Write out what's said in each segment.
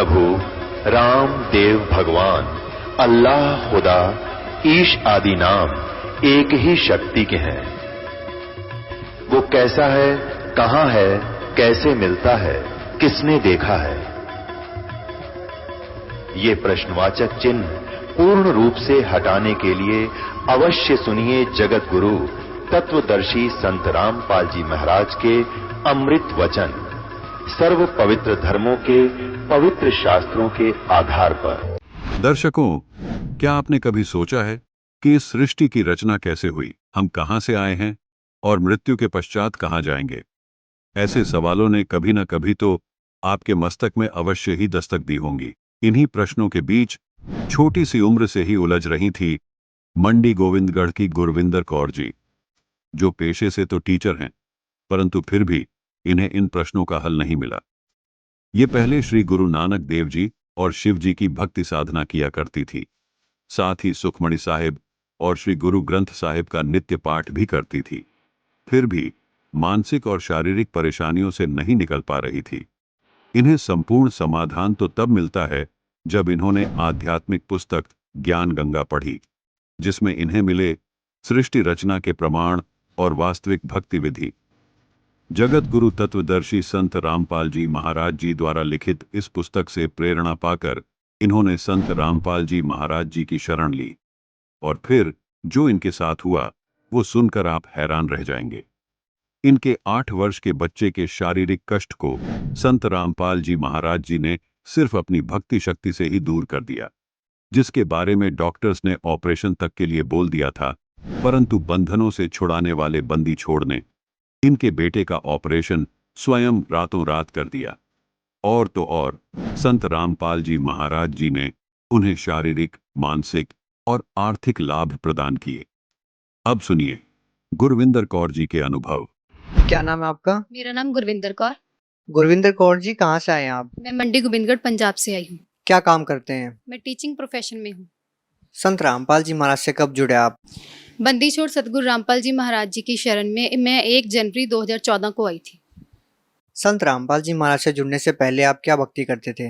प्रभु राम देव भगवान अल्लाह खुदा ईश आदि नाम एक ही शक्ति के हैं। वो कैसा है, कहां है, कैसे मिलता है, किसने देखा है? ये प्रश्नवाचक चिन्ह पूर्ण रूप से हटाने के लिए अवश्य सुनिए जगत गुरु तत्वदर्शी संत रामपाल जी महाराज के अमृत वचन, सर्व पवित्र धर्मों के पवित्र शास्त्रों के आधार पर। दर्शकों, क्या आपने कभी सोचा है कि इस सृष्टि की रचना कैसे हुई, हम कहां से आए हैं और मृत्यु के पश्चात कहां जाएंगे? ऐसे सवालों ने कभी न कभी तो आपके मस्तक में अवश्य ही दस्तक दी होंगी। इन्हीं प्रश्नों के बीच छोटी सी उम्र से ही उलझ रही थी मंडी गोविंदगढ़ की गुरविंदर कौर जी, जो पेशे से तो टीचर हैं, परंतु फिर भी इन्हें इन प्रश्नों का हल नहीं मिला। ये पहले श्री गुरु नानक देव जी और शिव जी की भक्ति साधना किया करती थी, साथ ही सुखमणि साहिब और श्री गुरु ग्रंथ साहिब का नित्य पाठ भी करती थी। फिर भी मानसिक और शारीरिक परेशानियों से नहीं निकल पा रही थी। इन्हें संपूर्ण समाधान तो तब मिलता है जब इन्होंने आध्यात्मिक पुस्तक ज्ञान गंगा पढ़ी, जिसमें इन्हें मिले सृष्टि रचना के प्रमाण और वास्तविक भक्ति विधि। जगत गुरु तत्वदर्शी संत रामपाल जी महाराज जी द्वारा लिखित इस पुस्तक से प्रेरणा पाकर इन्होंने संत रामपाल जी महाराज जी की शरण ली, और फिर जो इनके साथ हुआ वो सुनकर आप हैरान रह जाएंगे। इनके 8 वर्ष के बच्चे के शारीरिक कष्ट को संत रामपाल जी महाराज जी ने सिर्फ अपनी भक्ति शक्ति से ही दूर कर दिया, जिसके बारे में डॉक्टर्स ने ऑपरेशन तक के लिए बोल दिया था, परंतु बंधनों से छुड़ाने वाले बंदी छोड़ ने इनके बेटे का ऑपरेशन स्वयं रातों रात कर दिया। और तो और संत रामपाल जी महाराज जी ने उन्हें शारीरिक, मानसिक और आर्थिक लाभ प्रदान किए। अब सुनिए गुरविंदर कौर जी के अनुभव। क्या नाम है आपका? मेरा नाम गुरविंदर कौर। गुरविंदर कौर जी, कहाँ से आए हैं आप? मैं मंडी गोविंदगढ़ पंजाब से आई हूँ। क्या काम करते हैं? मैं टीचिंग प्रोफेशन में हूँ। संत रामपाल जी महाराज से कब जुड़े आप? बंदी छोड़ सतगुरु रामपाल जी महाराज जी की शरण में मैं 1 जनवरी 2014 को आई थी। संत रामपाल जी महाराज से जुड़ने से पहले आप क्या भक्ति करते थे?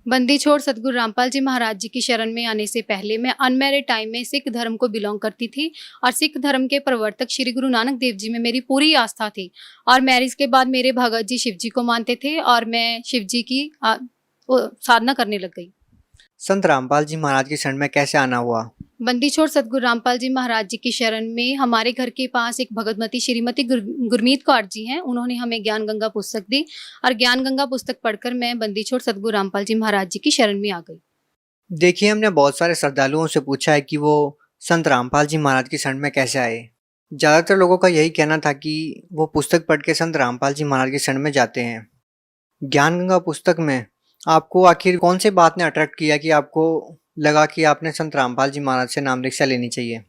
बंदी छोड़ सतगुरु रामपाल जी महाराज जी की शरण में आने से पहले मैं अनमैरिड टाइम में सिख धर्म को बिलोंग करती थी, और सिख धर्म के प्रवर्तक श्री गुरु नानक देव जी में मेरी पूरी आस्था थी। और मैरिज के बाद मेरे भगत जी शिव जी को मानते थे और मैं शिव जी की साधना करने लग गई। संत रामपाल जी महाराज की शरण में कैसे आना हुआ? बंदी छोड़ सतगुरु रामपाल जी महाराज जी की शरण में हमारे घर के पास एक भगतमती श्रीमती गुरमीत कौर जी हैं, उन्होंने हमें ज्ञान गंगा पुस्तक दी, और ज्ञान गंगा पुस्तक पढ़कर मैं बंदी छोड़ सतगुरु रामपाल जी महाराज जी की शरण में आ गई। देखिए, हमने बहुत सारे श्रद्धालुओं से पूछा है कि वो संत रामपाल जी महाराज की शरण में कैसे आए। ज़्यादातर लोगों का यही कहना था कि वो पुस्तक पढ़ के संत रामपाल जी महाराज की शरण में जाते हैं। ज्ञान गंगा पुस्तक में आपको आखिर कौन सी बात ने अट्रैक्ट किया कि आपको लगा कि आपने संत रामपाल जी महाराज से नाम दीक्षा लेनी चाहिए?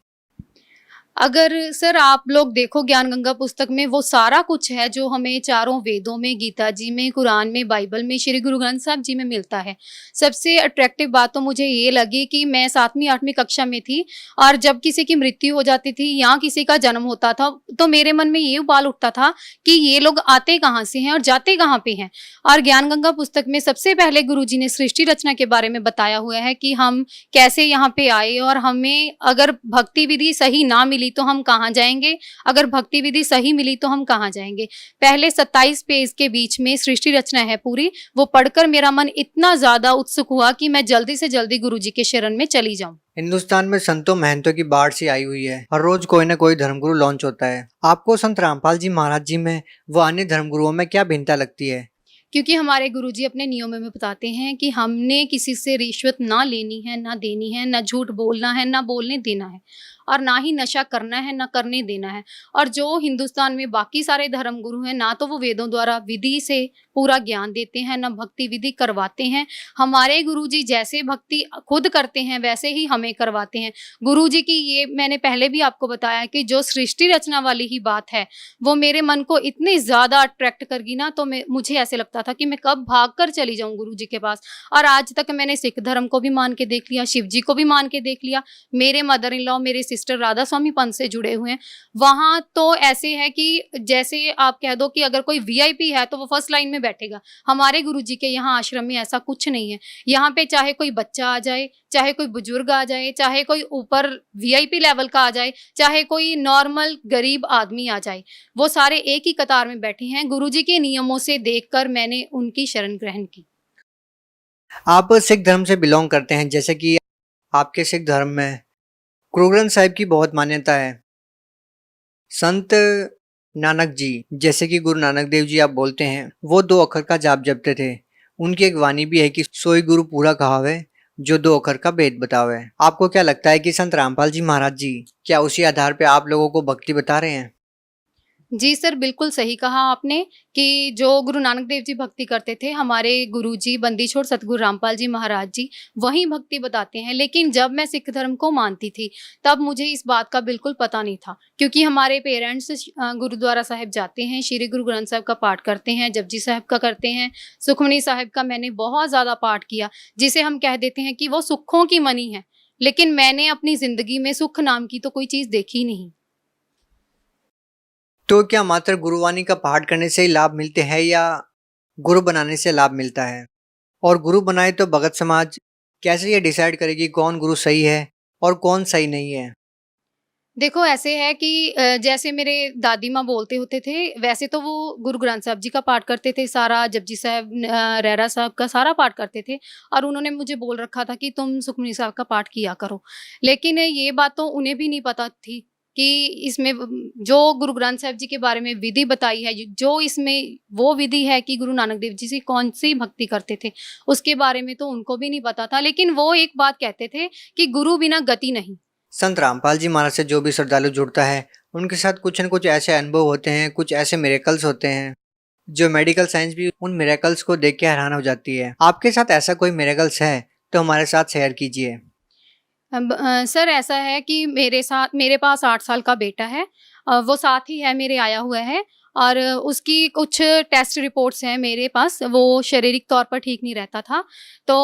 अगर सर आप लोग देखो ज्ञान गंगा पुस्तक में वो सारा कुछ है जो हमें चारों वेदों में, गीता जी में, कुरान में, बाइबल में, श्री गुरु ग्रंथ साहब जी में मिलता है। सबसे अट्रैक्टिव बात तो मुझे ये लगी कि मैं 7वीं 8वीं कक्षा में थी, और जब किसी की मृत्यु हो जाती थी या किसी का जन्म होता था तो मेरे मन में ये उबाल उठता था कि ये लोग आते कहाँ से हैं और जाते कहाँ पे हैं। और ज्ञान गंगा पुस्तक में सबसे पहले गुरु जी ने सृष्टि रचना के बारे में बताया हुआ है कि हम कैसे यहाँ पे आए, और हमें अगर भक्ति विधि सही ना मिली तो हम कहाँ जाएंगे, अगर भक्ति विधि सही मिली तो हम कहाँ जाएंगे। पहले 27 पेज के बीच में सृष्टि रचना है पूरी, वो पढ़कर मेरा मन इतना ज्यादा उत्सुक हुआ कि मैं जल्दी से जल्दी गुरुजी के शरण में चली जाऊं। हिंदुस्तान में संतों महंतों की बाढ़ सी आई हुई है, हर रोज कोई ना कोई धर्मगुरु लॉन्च होता है। आपको संत रामपाल जी महाराज जी में व अन्य धर्मगुरुओं में क्या भिन्नता लगती है? क्योंकि हमारे गुरुजी अपने नियमों में बताते हैं कि हमने किसी से रिश्वत ना लेनी है, ना देनी है, ना झूठ बोलना है, ना बोलने देना है, और ना ही नशा करना है, ना करने देना है। और जो हिंदुस्तान में बाकी सारे धर्म गुरु हैं, ना तो वो वेदों द्वारा विधि से पूरा ज्ञान देते हैं, ना भक्ति विधि करवाते हैं। हमारे गुरुजी जैसे भक्ति खुद करते हैं वैसे ही हमें करवाते हैं। गुरुजी की ये मैंने पहले भी आपको बताया कि जो सृष्टि रचना वाली ही बात है वो मेरे मन को इतनी ज्यादा अट्रैक्ट करगी ना, तो मुझे ऐसे लगता आता था कि मैं कब भागकर चली जाऊं गुरु जी के पास। और आज तक मैंने सिख धर्म को भी मान के देख लिया, शिव जी को भी मान के देख लिया, मेरे मदर इन लॉ मेरे सिस्टर राधा स्वामी पंथ से जुड़े हुए हैं। वहां तो ऐसे है कि जैसे आप कह दो कि अगर कोई वीआईपी है तो वो फर्स्ट लाइन में बैठेगा। हमारे गुरु जी के यहाँ आश्रम में ऐसा कुछ नहीं है। यहाँ पे चाहे कोई बच्चा आ जाए, चाहे कोई बुजुर्ग आ जाए, चाहे कोई ऊपर वीआईपी लेवल का आ जाए, चाहे कोई नॉर्मल गरीब आदमी आ जाए, वो सारे एक ही कतार में बैठे हैं। गुरुजी के नियमों से देखकर मैंने उनकी शरण ग्रहण की। आप सिख धर्म से बिलोंग करते हैं, जैसे कि आपके सिख धर्म में गुरु ग्रंथ साहिब की बहुत मान्यता है। संत नानक जी, जैसे कि गुरु नानक देव जी आप बोलते हैं, वो 2 अक्षर का जाप जपते थे। उनकी एक वाणी भी है कि सोई गुरु पूरा कहावे, जो 2 अक्षर का भेद बतावे। आपको क्या लगता है कि संत रामपाल जी महाराज जी क्या उसी आधार पे आप लोगों को भक्ति बता रहे हैं? जी सर, बिल्कुल सही कहा आपने कि जो गुरु नानक देव जी भक्ति करते थे, हमारे गुरु जी बंदी छोड़ सतगुरु रामपाल जी महाराज जी वही भक्ति बताते हैं। लेकिन जब मैं सिख धर्म को मानती थी तब मुझे इस बात का बिल्कुल पता नहीं था, क्योंकि हमारे पेरेंट्स गुरुद्वारा साहिब जाते हैं, श्री गुरु ग्रंथ साहिब का पाठ करते हैं, जपजी साहिब का करते हैं, सुखमनी साहिब का मैंने बहुत ज़्यादा पाठ किया, जिसे हम कह देते हैं कि वो सुखों की मनी है। लेकिन मैंने अपनी ज़िंदगी में सुख नाम की तो कोई चीज़ देखी नहीं। तो क्या मात्र गुरुवाणी का पाठ करने से ही लाभ मिलते हैं या गुरु बनाने से लाभ मिलता है? और गुरु बनाए तो भगत समाज कैसे ये डिसाइड करेगी कौन गुरु सही है और कौन सही नहीं है? देखो ऐसे है कि जैसे मेरे दादी माँ बोलते होते थे, वैसे तो वो गुरु ग्रंथ साहब जी का पाठ करते थे, सारा जपजी साहब रहरा साहब का सारा पाठ करते थे, और उन्होंने मुझे बोल रखा था कि तुम सुखमनी साहब का पाठ किया करो। लेकिन ये बात तो उन्हें भी नहीं पता थी कि इसमें जो गुरु ग्रंथ साहब जी के बारे में विधि बताई है, जो इसमें वो विधि है कि गुरु नानक देव जी से कौन सी भक्ति करते थे, उसके बारे में तो उनको भी नहीं पता था। लेकिन वो एक बात कहते थे कि गुरु बिना गति नहीं। संत रामपाल जी महाराज से जो भी श्रद्धालु जुड़ता है, उनके साथ कुछ न कुछ ऐसे अनुभव होते हैं, कुछ ऐसे मिरेकल्स होते हैं जो मेडिकल साइंस भी उन मिरेकल्स को देख के हैरान हो जाती है। आपके साथ ऐसा कोई मिरेकल्स है तो हमारे साथ शेयर कीजिए। अब सर ऐसा है कि मेरे पास 8 साल का बेटा है, वो साथ ही है मेरे आया हुआ है, और उसकी कुछ टेस्ट रिपोर्ट्स हैं मेरे पास, वो शारीरिक तौर पर ठीक नहीं रहता था। तो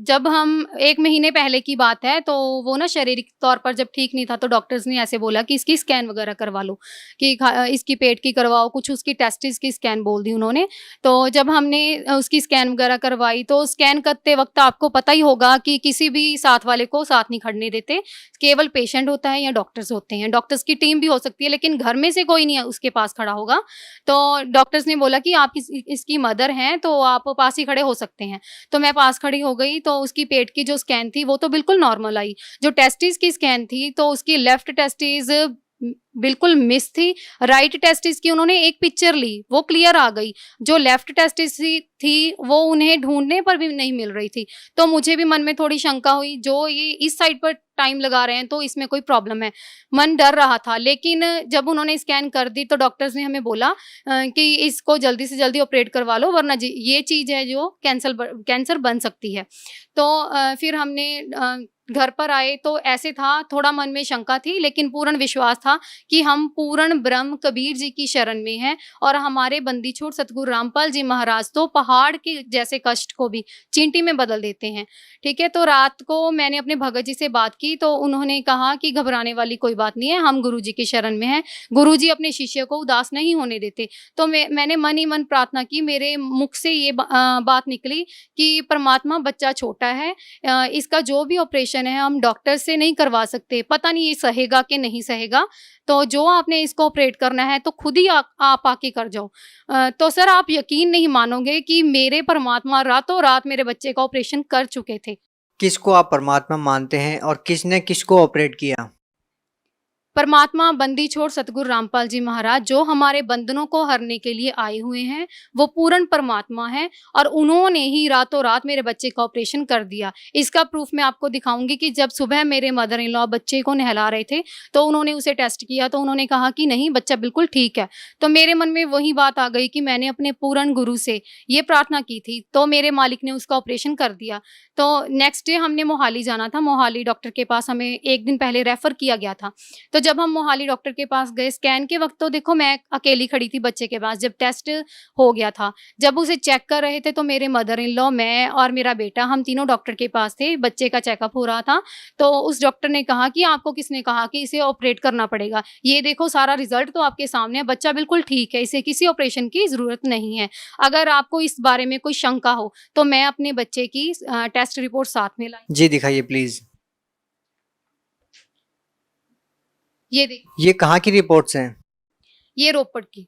जब हम 1 महीने पहले की बात है, तो वो ना शारीरिक तौर पर जब ठीक नहीं था तो डॉक्टर्स ने ऐसे बोला कि इसकी स्कैन वगैरह करवा लो, कि इसकी पेट की करवाओ, कुछ उसकी टेस्टिस की स्कैन बोल दी उन्होंने। तो जब हमने उसकी स्कैन वगैरह करवाई, तो स्कैन करते वक्त आपको पता ही होगा कि किसी भी साथ वाले को साथ नहीं खड़ने देते, केवल पेशेंट होता है या डॉक्टर्स होते हैं। डॉक्टर्स की टीम भी हो सकती है, लेकिन घर में से कोई नहीं उसके पास खड़ा होगा। तो डॉक्टर्स ने बोला कि आप इसकी मदर हैं, तो आप पास ही खड़े हो सकते हैं। तो मैं पास खड़ी हो गई, तो उसकी पेट की जो स्कैन थी वो तो बिल्कुल नॉर्मल आई। जो टेस्टिस की स्कैन थी, तो उसकी लेफ्ट टेस्टिस बिल्कुल मिस थी, राइट टेस्टिस की उन्होंने एक पिक्चर ली, वो क्लियर आ गई। जो लेफ्ट टेस्टिस थी वो उन्हें ढूंढने पर भी नहीं मिल रही थी। तो मुझे भी मन में थोड़ी शंका हुई, जो ये इस साइड पर टाइम लगा रहे हैं तो इसमें कोई प्रॉब्लम है, मन डर रहा था। लेकिन जब उन्होंने स्कैन कर दी तो डॉक्टर्स ने हमें बोला कि इसको जल्दी से जल्दी ऑपरेट करवा लो, वरना ये चीज़ है जो कैंसर बन सकती है। तो फिर हमने घर पर आए तो ऐसे था, थोड़ा मन में शंका थी, लेकिन पूर्ण विश्वास था कि हम पूर्ण ब्रह्म कबीर जी की शरण में हैं, और हमारे बंदी छोड़ सतगुरु रामपाल जी महाराज तो पहाड़ के जैसे कष्ट को भी चींटी में बदल देते हैं। ठीक है, तो रात को मैंने अपने भगत जी से बात की, तो उन्होंने कहा कि घबराने वाली कोई बात नहीं है, हम गुरु जी की शरण में हैं, गुरु जी अपने शिष्य को उदास नहीं होने देते। तो मैंने मन ही मन प्रार्थना की, मेरे मुख से ये बात निकली कि परमात्मा बच्चा छोटा है, इसका जो भी ऑपरेशन है हम डॉक्टर से नहीं करवा सकते, पता नहीं ये सहेगा कि नहीं सहेगा, तो जो आपने इसको ऑपरेट करना है तो खुद ही आप आके कर जाओ। तो सर आप यकीन नहीं मानोगे कि मेरे परमात्मा रातों रात मेरे बच्चे का ऑपरेशन कर चुके थे। किसको आप परमात्मा मानते हैं और किसने किसको ऑपरेट किया? परमात्मा बंदी छोड़ सतगुरु रामपाल जी महाराज जो हमारे बंधनों को हरने के लिए आए हुए हैं, वो पूर्ण परमात्मा है, और उन्होंने ही रातों रात मेरे बच्चे का ऑपरेशन कर दिया। इसका प्रूफ मैं आपको दिखाऊंगी कि जब सुबह मेरे मदर इन लॉ बच्चे को नहला रहे थे, तो उन्होंने उसे टेस्ट किया, तो उन्होंने कहा कि नहीं बच्चा बिल्कुल ठीक है। तो मेरे मन में वही बात आ गई कि मैंने अपने पूर्ण गुरु से ये प्रार्थना की थी, तो मेरे मालिक ने उसका ऑपरेशन कर दिया। तो नेक्स्ट डे हमने मोहाली जाना था, मोहाली डॉक्टर के पास हमें 1 दिन पहले रेफर किया गया था। तो जब हम मोहाली डॉक्टर के पास गए स्कैन के वक्त, तो देखो मैं अकेली खड़ी थी बच्चे के पास। जब टेस्ट हो गया था, जब उसे चेक कर रहे थे, तो मेरे मदर इन लॉ, मैं और मेरा बेटा, हम तीनों डॉक्टर के पास थे। बच्चे का चेकअप हो रहा था, तो उस डॉक्टर ने कहा कि आपको किसने कहा कि इसे ऑपरेट करना पड़ेगा? ये देखो सारा रिजल्ट तो आपके सामने है, बच्चा बिल्कुल ठीक है, इसे किसी ऑपरेशन की जरूरत नहीं है। अगर आपको इस बारे में कोई शंका हो तो मैं अपने बच्चे की टेस्ट रिपोर्ट साथ में लाई। जी दिखाइए प्लीज। ये देखो, ये कहाँ की रिपोर्ट्स हैं? ये रोपड़ की।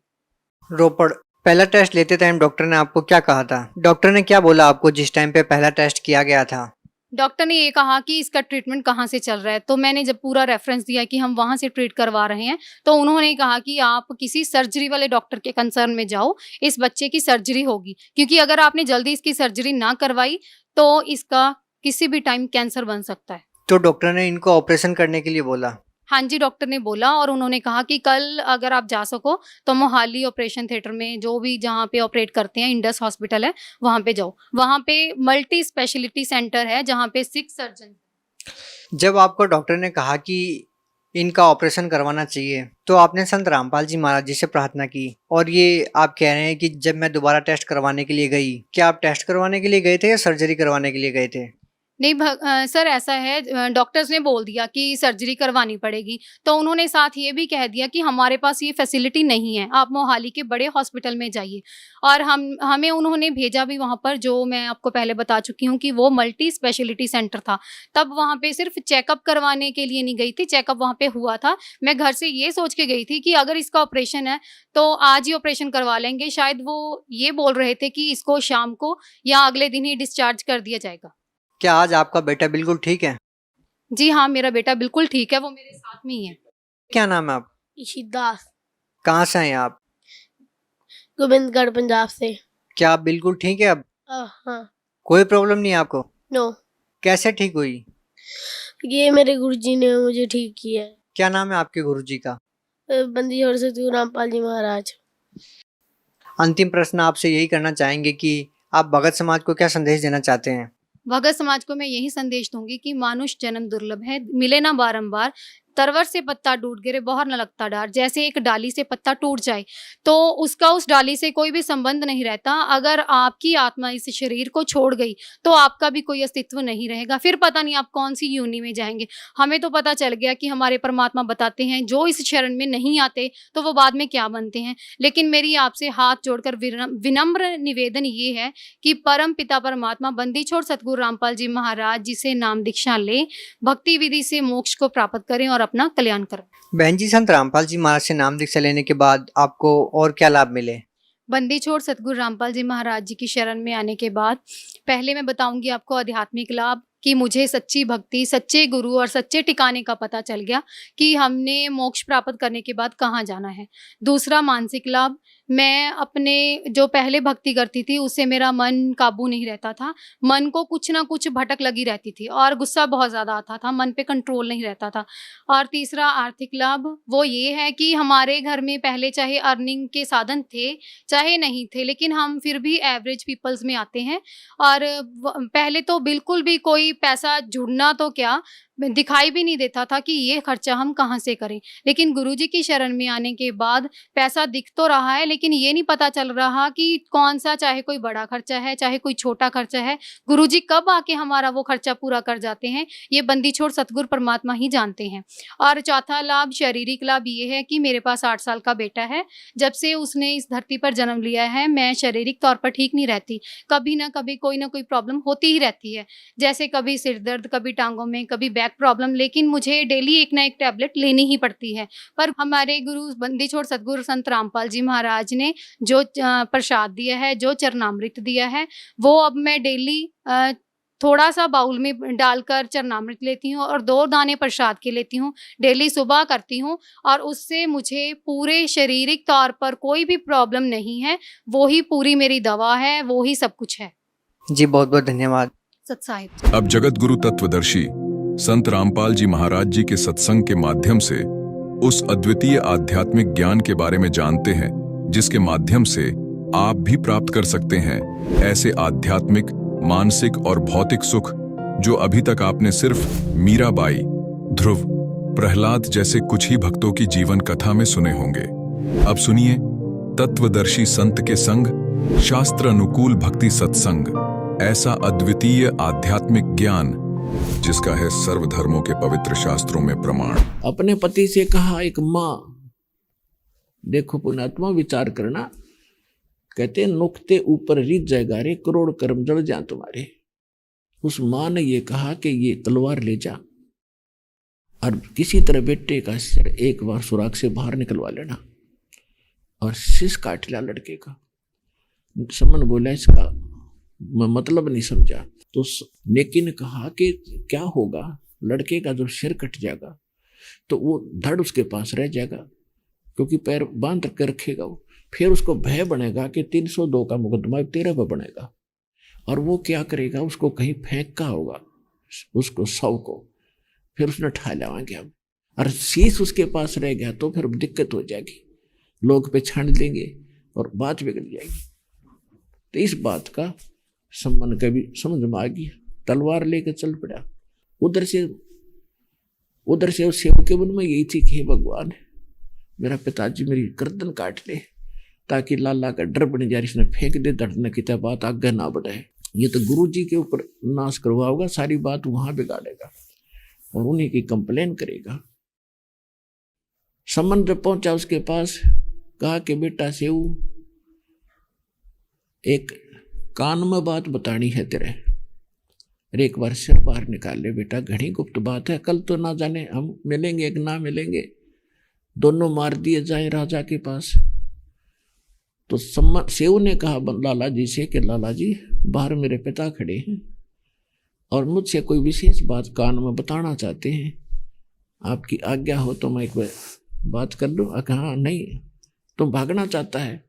रोपड़। पहला टेस्ट लेते टाइम डॉक्टर ने आपको क्या कहा था? डॉक्टर ने क्या बोला आपको जिस टाइम पे पहला टेस्ट किया गया था? डॉक्टर ने ये कहा कि इसका ट्रीटमेंट कहाँ से चल रहा है, तो मैंने जब पूरा रेफरेंस दिया कि हम वहाँ से ट्रीट करवा रहे हैं, तो उन्होंने कहा कि आप किसी सर्जरी वाले डॉक्टर के कंसर्न में जाओ, इस बच्चे की सर्जरी होगी, क्योंकि अगर आपने जल्दी इसकी सर्जरी ना करवाई तो इसका किसी भी टाइम कैंसर बन सकता है। तो डॉक्टर ने इनको ऑपरेशन करने के लिए बोला? हाँ जी, डॉक्टर ने बोला, और उन्होंने कहा कि कल अगर आप जा सको तो मोहाली ऑपरेशन थिएटर में, जो भी जहाँ पे ऑपरेट करते हैं, इंडस हॉस्पिटल है, वहाँ पे जाओ। वहाँ पे मल्टी स्पेशलिटी सेंटर है जहाँ पे 6 सर्जन। जब आपको डॉक्टर ने कहा कि इनका ऑपरेशन करवाना चाहिए, तो आपने संत रामपाल जी महाराज जी से प्रार्थना की, और ये आप कह रहे हैं कि जब मैं दोबारा टेस्ट करवाने के लिए गई, क्या आप टेस्ट करवाने के लिए गए थे या सर्जरी करवाने के लिए गए थे? नहीं सर, ऐसा है, डॉक्टर्स ने बोल दिया कि सर्जरी करवानी पड़ेगी, तो उन्होंने साथ ये भी कह दिया कि हमारे पास ये फैसिलिटी नहीं है, आप मोहाली के बड़े हॉस्पिटल में जाइए। और हमें उन्होंने भेजा भी वहाँ पर, जो मैं आपको पहले बता चुकी हूँ कि वो मल्टी स्पेशलिटी सेंटर था। तब वहाँ पे सिर्फ चेकअप करवाने के लिए नहीं गई थी, चेकअप वहाँ पे हुआ था। मैं घर से ये सोच के गई थी कि अगर इसका ऑपरेशन है तो आज ही ऑपरेशन करवा लेंगे। शायद वो ये बोल रहे थे कि इसको शाम को या अगले दिन ही डिस्चार्ज कर दिया जाएगा। क्या आज आपका बेटा बिल्कुल ठीक है? जी हाँ, मेरा बेटा बिल्कुल ठीक है, वो मेरे साथ में ही है। क्या नाम है आप? ईशिदास। कहाँ से हैं आप? गोविंदगढ़ पंजाब से। क्या आप बिल्कुल ठीक है अब? हाँ। कोई प्रॉब्लम नहीं है आपको? नो। कैसे ठीक हुई? ये मेरे गुरुजी ने मुझे ठीक किया है। क्या नाम है आपके गुरुजी का? बंदी छोड़ सतगुरु रामपाल जी महाराज। अंतिम प्रश्न आपसे यही करना चाहेंगे कि आप भगत समाज को क्या संदेश देना चाहते हैं? भगत समाज को मैं यही संदेश दूंगी कि मानुष जन्म दुर्लभ है, मिले ना बारंबार। तरवर से पत्ता टूट गिरे, बहर न लगता डार। जैसे एक डाली से पत्ता टूट जाए तो उसका उस डाली से कोई भी संबंध नहीं रहता। अगर आपकी आत्मा इस शरीर को छोड़ गई तो आपका भी कोई अस्तित्व नहीं रहेगा। फिर पता नहीं आप कौन सी योनि में जाएंगे। हमें तो पता चल गया कि हमारे परमात्मा बताते हैं जो इस शरण में नहीं आते तो वो बाद में क्या बनते हैं। लेकिन मेरी आपसे हाथ जोड़कर विनम्र निवेदन ये है कि परम पिता परमात्मा बंदी छोड़ सतगुरु रामपाल जी महाराज जी से नाम दीक्षा ले, भक्ति विधि से मोक्ष को प्राप्त करें और अपना कल्याण करें। बहन जी, संत रामपाल जी महाराज से नाम दीक्षा लेने के बाद आपको और क्या लाभ मिले? बंदी छोड़ सतगुरु रामपाल जी महाराज जी की शरण में आने के बाद पहले मैं बताऊंगी आपको आध्यात्मिक लाभ कि मुझे सच्ची भक्ति, सच्चे गुरु और सच्चे ठिकाने का पता चल गया कि हमने मोक्ष प्राप्त करने के बाद कहाँ जाना है। दूसरा मानसिक लाभ, मैं अपने जो पहले भक्ति करती थी उससे मेरा मन काबू नहीं रहता था। मन को कुछ ना कुछ भटक लगी रहती थी और गुस्सा बहुत ज़्यादा आता था, मन पे कंट्रोल नहीं रहता था। और तीसरा आर्थिक लाभ वो ये है कि हमारे घर में पहले चाहे अर्निंग के साधन थे चाहे नहीं थे, लेकिन हम फिर भी एवरेज पीपल्स में आते हैं। और पहले तो बिल्कुल भी कोई पैसा जुड़ना तो क्या दिखाई भी नहीं देता था कि ये खर्चा हम कहाँ से करें। लेकिन गुरुजी की शरण में आने के बाद पैसा दिख तो रहा है लेकिन ये नहीं पता चल रहा कि कौन सा, चाहे कोई बड़ा खर्चा है चाहे कोई छोटा खर्चा है, गुरुजी कब आके हमारा वो खर्चा पूरा कर जाते हैं ये बंदी छोड़ सतगुरु परमात्मा ही जानते हैं। और चौथा लाभ, शारीरिक लाभ ये है कि मेरे पास 8 साल का बेटा है। जब से उसने इस धरती पर जन्म लिया है मैं शारीरिक तौर पर ठीक नहीं रहती। कभी ना कभी कोई ना कोई प्रॉब्लम होती ही रहती है, जैसे कभी सिर दर्द, कभी टांगों में, कभी बैक प्रॉब्लम। लेकिन मुझे डेली एक ना एक टैबलेट लेनी ही पड़ती है। पर हमारे गुरु बंदी छोड़ सतगुरु संत रामपाल जी महाराज ने जो प्रसाद दिया है, जो चरणामृत दिया है, वो अब मैं डेली थोड़ा सा बाउल में डालकर चरणामृत लेती हूँ और 2 दाने प्रसाद के लेती हूँ। डेली सुबह करती हूँ और उससे मुझे पूरे शारीरिक तौर पर कोई भी प्रॉब्लम नहीं है। वो ही पूरी मेरी दवा है, वो ही सब कुछ है। जी बहुत बहुत धन्यवाद। सत्साहिब। अब जगत गुरु तत्वदर्शी संत रामपाल जी महाराज जी के सत्संग के माध्यम से उस अद्वितीय आध्यात्मिक ज्ञान के बारे में जानते हैं जिसके माध्यम से आप भी प्राप्त कर सकते हैं ऐसे आध्यात्मिक, मानसिक और भौतिक सुख जो अभी तक आपने सिर्फ मीराबाई, ध्रुव प्रहलाद जैसे कुछ ही भक्तों की जीवन कथा में सुने होंगे। अब सुनिए तत्वदर्शी संत के संग शास्त्र अनुकूल भक्ति सत्संग, ऐसा अद्वितीय आध्यात्मिक ज्ञान जिसका है सर्वधर्मों के पवित्र शास्त्रों में प्रमाण। अपने पति से कहा एक माँ, देखो पुण्यात्मा विचार करना, कहते नुक्ते ऊपर रिझ जाएगा रे, करोड़ कर्म जड़ जा तुम्हारे। उस माँ ने ये कहा कि ये तलवार ले जा और किसी तरह बेटे का सिर एक बार सुराख से बाहर निकलवा लेना और शीश काट लिया लड़के का। समन बोला इसका मैं मतलब नहीं समझा। तो नेकी ने कहा कि क्या होगा, लड़के का जब सिर कट जाएगा तो वो धड़ उसके पास रह जाएगा, क्योंकि पैर बांध कर रखेगा वो। फिर उसको भय बनेगा कि 302 का मुकदमा तेरे पर बनेगा, और वो क्या करेगा, उसको कहीं फेंक का होगा, उसको 100 को फिर उसने ठा लाएंगे हम, और शीश उसके पास रह गया तो फिर दिक्कत हो जाएगी, लोग पहचान लेंगे और बात बिगड़ जाएगी। तो इस बात का सम्मान कभी समझ में आ गया, तलवार लेकर चल पड़ा। उधर से उस सेवक के मन में यही थी कि हे भगवान, मेरा पिताजी मेरी गर्दन काट ले ताकि लाला का डर बन जाए, इसने फेंक दे धड़ने की बात आगे ना बढ़े। ये तो गुरु जी के ऊपर नाश करवाओगा, सारी बात वहां बिगाड़ेगा और उन्हीं की कंप्लेन करेगा। सम्मान जब पहुंचा उसके पास, कहा कि बेटा सेऊ, एक कान में बात बतानी है तेरे, अरे एक बार सिर बाहर निकाल ले बेटा, घड़ी गुप्त बात है, कल तो ना जाने हम मिलेंगे एक ना मिलेंगे, दोनों मार दिए जाए राजा के पास। तो सेऊ ने कहा लाला जी से कि लाला जी, बाहर मेरे पिता खड़े हैं और मुझसे कोई विशेष बात कान में बताना चाहते हैं, आपकी आज्ञा हो तो मैं एक बार बात कर लूँ। कहा नहीं, तुम भागना चाहता है।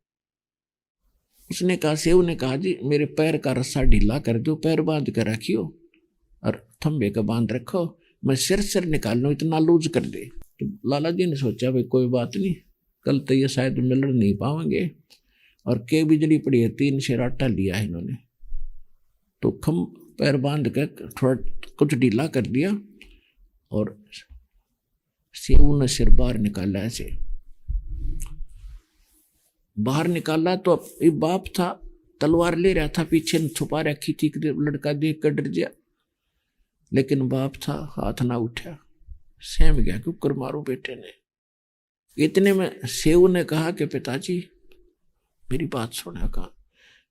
उसने कहा, सेऊ ने कहा जी मेरे पैर का रस्सा ढीला कर दो, पैर बांध कर रखियो और थंबे का बांध रखो, मैं सिर निकाल लूँ, इतना लूज कर दे। तो लाला जी ने सोचा भाई कोई बात नहीं, कल तो ये शायद मिल नहीं पाएंगे, और के बिजली पड़ी है, 3 शेर आटा लिया है इन्होंने, तो खम पैर बांध कर थोड़ा कुछ ढीला कर दिया और सेऊ ने सिर बाहर निकाला। ऐसे बाहर निकाला तो अब बाप था, तलवार ले रहा था, पीछे छुपा रखी थी, लड़का देख कर डर गया, लेकिन बाप था, हाथ ना उठा, सहम गया क्यों कर मारो बेटे ने। इतने में सेऊ ने कहा कि पिताजी मेरी बात सुना। कहा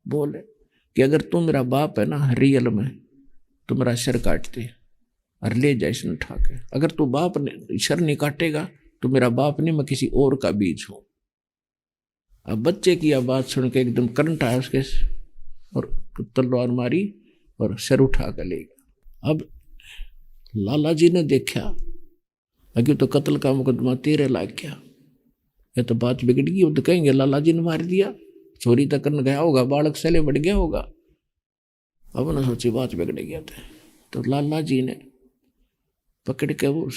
बोले कि अगर तू मेरा बाप है ना रियल में, तो मेरा सिर काट दे और ले जाए इसने उठा के। अगर तू बाप सिर नहीं काटेगा तो मेरा बाप नहीं, मैं किसी और का बीज हूं। अब बच्चे की यह बात सुन के एकदम करंट आया उसके, और तलवार मारी और सिर उठा कर ले गया। अब लाला जी ने देखा, अभी तो कत्ल का मुकदमा 13 लाख गया, ये तो बात बिगड़ गई। वो तो कहेंगे लाला जी ने मार दिया, चोरी तक करने गया होगा, बालक सैले बढ़ गया होगा। अब ना सोची बात बिगड़ गया था। तो लाला जी ने पकड़ के वो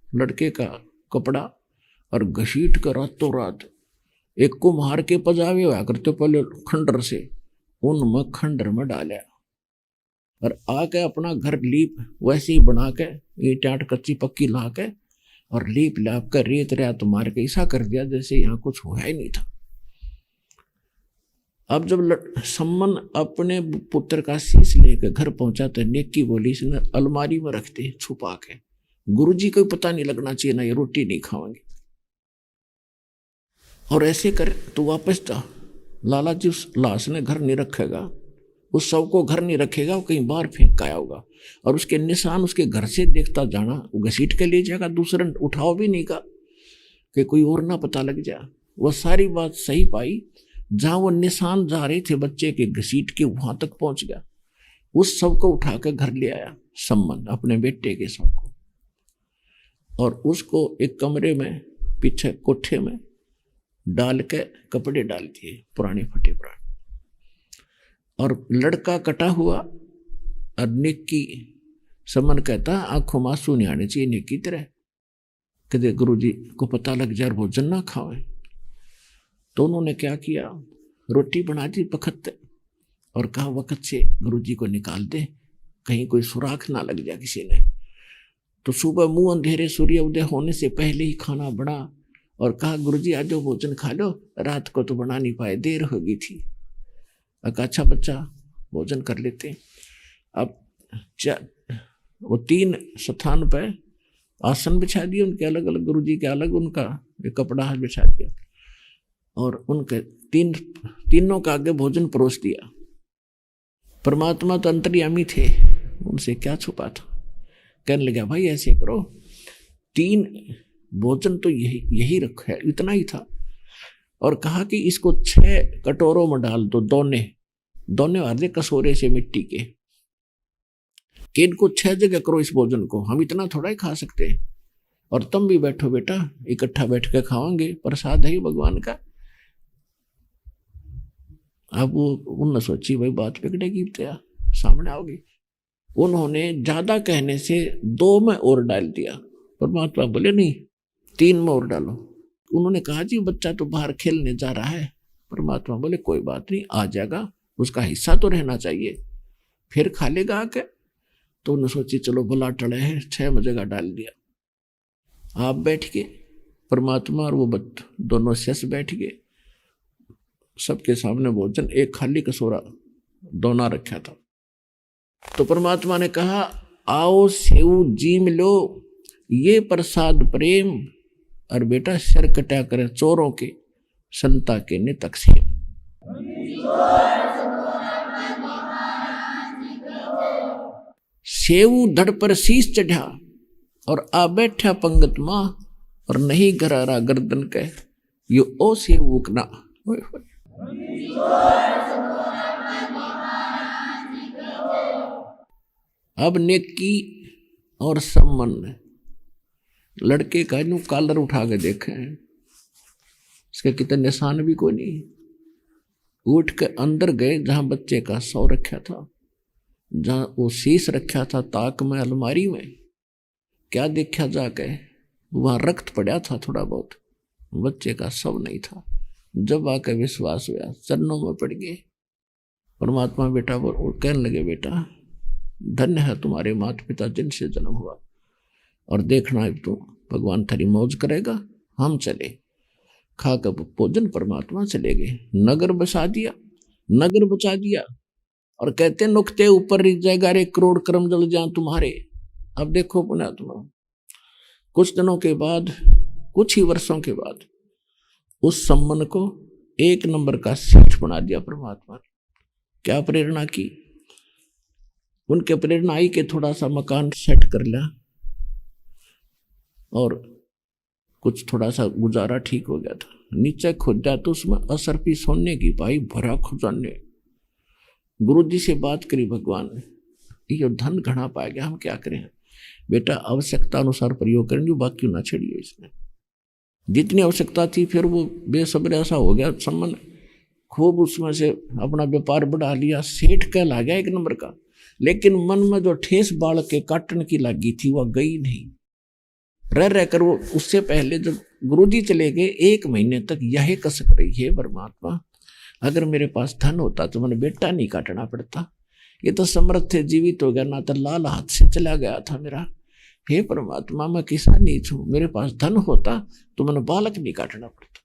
लड़के का कपड़ा और घसीट कर रातों रात एक कुम्हार के पजावे हुआ करते पहले खंडर से, उनमें खंडर में डाला और आके अपना घर लीप वैसे ही बना के, ईंट आट कच्ची पक्की ला के और लीप लाप कर रेत रेत मार के ऐसा कर दिया जैसे यहाँ कुछ हुआ ही नहीं था। अब जब सम्मन अपने पुत्र का शीश लेकर घर पहुंचा तो नेकी बोली, इसने अलमारी में रखते छुपा के, गुरुजी को पता नहीं लगना चाहिए ना, ये रोटी नहीं खाओगे। और ऐसे कर तो वापस जा, लाला जी उस लाश ने घर नहीं रखेगा, उस शव को घर नहीं रखेगा, वो कहीं बाहर फेंक आया होगा, और उसके निशान उसके घर से देखता जाना, वो घसीट के ले जाएगा, दूसरा उठाओ भी नहीं का कि कोई और ना पता लग जाए। वह सारी बात सही पाई, जहां वो निशान जा रहे थे बच्चे के घसीट के, वहां तक पहुंच गया। उस शव को उठा कर घर ले आया सम्मन, अपने बेटे के शव को, और उसको एक कमरे में पीछे कोठे में डाल के कपड़े डाल दिए पुराने फटे पुराने, और लड़का कटा हुआ। और नेकी समन कहता आंखों में आंसू नहीं आने चाहिए नेकी तरह, कदे गुरुजी को पता लग जाए भोजन ना खावे। तो उन्होंने क्या किया, रोटी बना दी पखत और कहा वक्त से गुरुजी को निकाल दे, कहीं कोई सुराख ना लग जाए किसी ने। तो सुबह मुंह अंधेरे सूर्य उदय होने से पहले ही खाना बना और कहा गुरुजी आज जो भोजन खा लो, रात को तो बना नहीं पाए, देर हो गई थी। अच्छा बच्चा भोजन कर लेते हैं। अब वो 3 स्थान पर आसन बिछा दिए उनके अलग अलग, गुरुजी के अलग उनका एक कपड़ा बिछा दिया और उनके तीनों का आगे भोजन परोस दिया। परमात्मा तो अंतर्यामी थे, उनसे क्या छुपा था। कहने लगा भाई ऐसे करो, 3 भोजन तो यही रखा है, इतना ही था। और कहा कि इसको 6 कटोरों में डाल दो, दोने वाले कसोरे से मिट्टी के, कि इनको 6 जगह करो इस भोजन को, हम इतना थोड़ा ही खा सकते हैं। और तुम भी बैठो बेटा, इकट्ठा बैठ के खाओगे, प्रसाद है भगवान का। अब वो उन्होंने सोची भाई बात बिगड़ेगी, सामने आओगी। उन्होंने ज्यादा कहने से 2 में और डाल दिया। परमात्मा बोले नहीं 3 में और डालो। उन्होंने कहा जी बच्चा तो बाहर खेलने जा रहा है। परमात्मा बोले कोई बात नहीं, आ जाएगा, उसका हिस्सा तो रहना चाहिए, फिर खा लेगा आके। तो उन्होंने सोची चलो भला टड़े है, 6 में जगह डाल दिया। आप बैठ के, परमात्मा और वो दोनों शेष बैठ गए। सबके सामने भोजन, एक खाली कसोरा दोना रखा था। तो परमात्मा ने कहा आओ सेऊ जीम लो, ये प्रसाद प्रेम, और बेटा सिर कटा करे चोरों के, संता के ने तकसीम। सेऊ धड़ पर शीश चढ़ा और आ बैठा पंगत मां, और नहीं गरारा गर्दन के, यो ओ सेऊ उकना। अब नेकी और सम्मान, लड़के का यूं कॉलर उठा के देखे, इसके कितने निशान भी कोई नहीं। उठ के अंदर गए जहां बच्चे का शव रखा था, जहां वो शीश रखा था ताक में, अलमारी में। क्या देखा जाके, वहां रक्त पड़ा था थोड़ा बहुत, बच्चे का शव नहीं था। जब आके विश्वास हुआ, चरणों में पड़ गए। परमात्मा बेटा वो कहने लगे बेटा धन्य है तुम्हारे माता पिता जिनसे जन्म हुआ, और देखना है तो भगवान थारी मौज करेगा। हम चले, खाकर भोजन परमात्मा चले गए। नगर बसा दिया, नगर बचा दिया, और कहते नुकते ऊपर रिक जाएगा, 1 करोड़ कर्म जल जाए तुम्हारे। अब देखो पुण्यात्मा, कुछ दिनों के बाद, कुछ ही वर्षों के बाद, उस सम्मान को 1 नंबर का सेठ बना दिया परमात्मा ने। क्या प्रेरणा की, उनके प्रेरणा आई कि थोड़ा सा मकान सेट कर लिया और कुछ थोड़ा सा गुजारा ठीक हो गया था। नीचे खोदा तो उसमें असरफी सोने की भाई भरा खजाने। गुरु जी से बात करी भगवान ने, ये धन घना पाया गया, हम क्या करें बेटा, आवश्यकता अनुसार प्रयोग करेंगे, बाकी ना छेड़िए इसमें। जितनी आवश्यकता थी फिर वो बेसब्र ऐसा हो गया, सम्मान खूब उसमें से अपना व्यापार बढ़ा लिया, सेठ कह ला गया 1 नंबर का। लेकिन मन में जो ठेस बाल के काटने की लगी थी वह गई नहीं। रह कर वो, उससे पहले जब गुरुजी चले गए 1 महीने तक यही कसक रही है, परमात्मा अगर मेरे पास धन होता तो मैंने बेटा नहीं काटना पड़ता, ये तो समर्थ थे, जीवित हो गया, ना तो लाल हाथ से चला गया था मेरा। हे परमात्मा मैं किसान नहीं छू, मेरे पास धन होता तो मैंने बालक नहीं काटना पड़ता।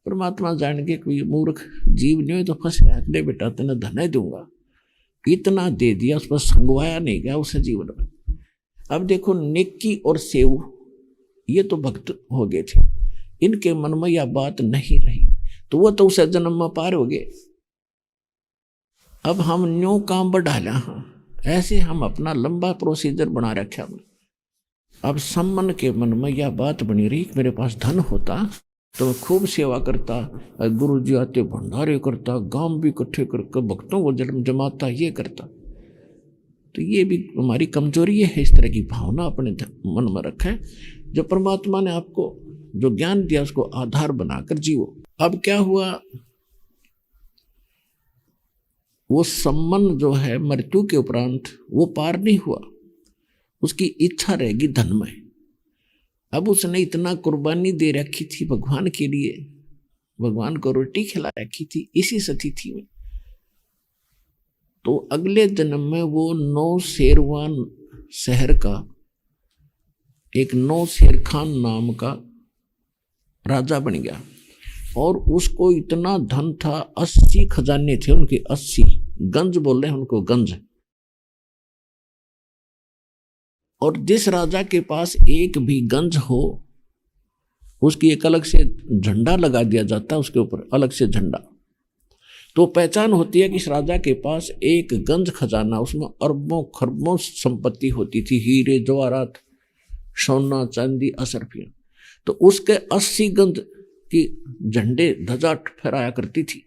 परमात्मा जान के कोई मूर्ख जीव नहीं तो फंस गया, ले बेटा तेने धन दूंगा, इतना दे दिया, उस पर संगवाया नहीं गया उसे जीवन में। अब देखो नेकी और सेव, ये तो भक्त हो गए थे, इनके मन में यह बात नहीं रही, तो वो तो उसे जन्म में पार हो गए। अब हम न्यू काम बढ़ा लिया, ऐसे हम अपना लंबा प्रोसीजर बना रखा। अब सम्मान के मन में यह बात बनी रही, मेरे पास धन होता तो मैं खूब सेवा करता, गुरु जी आते भंडारे करता, गांव भी इकट्ठे करके भक्तों को जन्म जमाता, ये करता। तो ये भी हमारी कमजोरी है, इस तरह की भावना अपने मन में रखा है। जो परमात्मा ने आपको जो ज्ञान दिया उसको आधार बनाकर जियो। अब क्या हुआ, वो सम्मान जो है मृत्यु के उपरांत वो पार नहीं हुआ, उसकी इच्छा रहेगी धन में। अब उसने इतना कुर्बानी दे रखी थी भगवान के लिए, भगवान को रोटी खिला रखी थी इसी सतिथि में, तो अगले जन्म में वो 9 शेरवान शहर का एक नौशेर खान नाम का राजा बन गया और उसको इतना धन था, 80 खजाने थे उनके, 80 गंज बोल रहे हैं उनको, गंज। और जिस राजा के पास एक भी गंज हो उसकी एक अलग से झंडा लगा दिया जाता है, उसके ऊपर अलग से झंडा, तो पहचान होती है कि इस राजा के पास एक गंज खजाना, उसमें अरबों खरबों संपत्ति होती थी, हीरे जवाहरात, सोना चांदी असरफियां। तो उसके 80 गंज की झंडे ध्वजा फहराया करती थी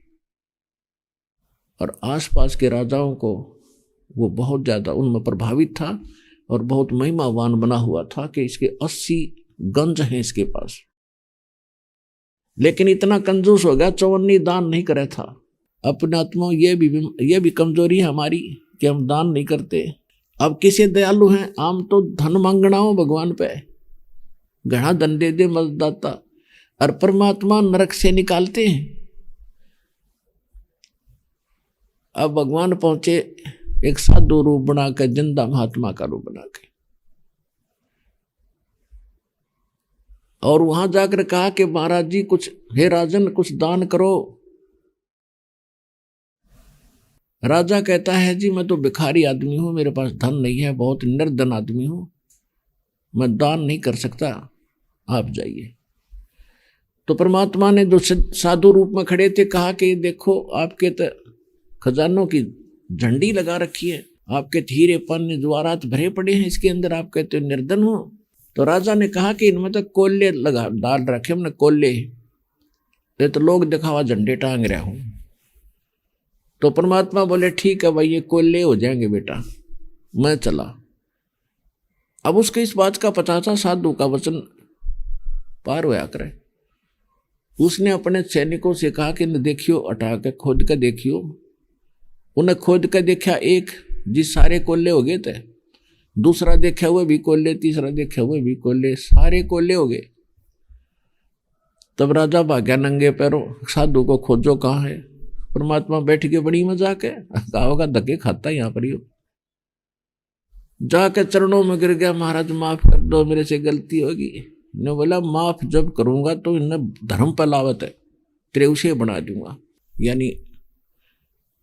और आसपास के राजाओं को वो बहुत ज्यादा उनमें प्रभावित था और बहुत महिमावान बना हुआ था कि इसके 80 गंज हैं इसके पास। लेकिन इतना कंजूस हो गया, चौवन्नी दान नहीं करे था। अपने आत्मा ये भी कमजोरी है हमारी कि हम दान नहीं करते। अब किसी दयालु हैं, आम तो धन मांगना हो भगवान पे, घना धन दे दे मददाता, और परमात्मा नरक से निकालते हैं। अब भगवान पहुंचे एक साधु रूप बना के, जिंदा महात्मा का रूप बना के, और वहां जाकर कहा कि महाराज जी कुछ, हे राजन कुछ दान करो। राजा कहता है जी मैं तो भिखारी आदमी हूं, मेरे पास धन नहीं है, बहुत निर्धन आदमी हूं, मैं दान नहीं कर सकता, आप जाइए। तो परमात्मा ने जो साधु रूप में खड़े थे कहा कि देखो आपके तो खजानों की झंडी लगा रखी है, आपके हीरे पानी जवाहरात भरे पड़े हैं इसके अंदर, आप कहते हो निर्धन हो। तो राजा ने कहा कि इनमें तो कोल्ले लगा डाल रखे हमने, कोल्ले, ये तो लोग दिखावा झंडे टांग रहा हूं। तो परमात्मा बोले ठीक है भाई, ये कोल्ले हो जाएंगे बेटा, मैं चला। अब उसके इस बात का पता था साधु का वचन पार होया करे। उसने अपने सैनिकों से कहा कि देखियो, हटा के खोद के देखियो। उन्हें खोद के देखा, एक जिस सारे कोल्ले हो गए थे, दूसरा देखा हुए भी कोल्ले, तीसरा देखा हुए भी कोल्ले, सारे कोल्ले हो गए। तब राजा भाग्या नंगे पैरों, साधु को खोजो कहाँ है। परमात्मा बैठ के बड़ी मजाक है, कहा होगा धक्के खाता यहाँ पर ही हो। जाके चरणों में गिर गया, महाराज माफ कर दो, मेरे से गलती होगी। ने बोला माफ जब करूंगा तो इन्हें धर्म पलावत है, तेरे उसे बना दूंगा। यानी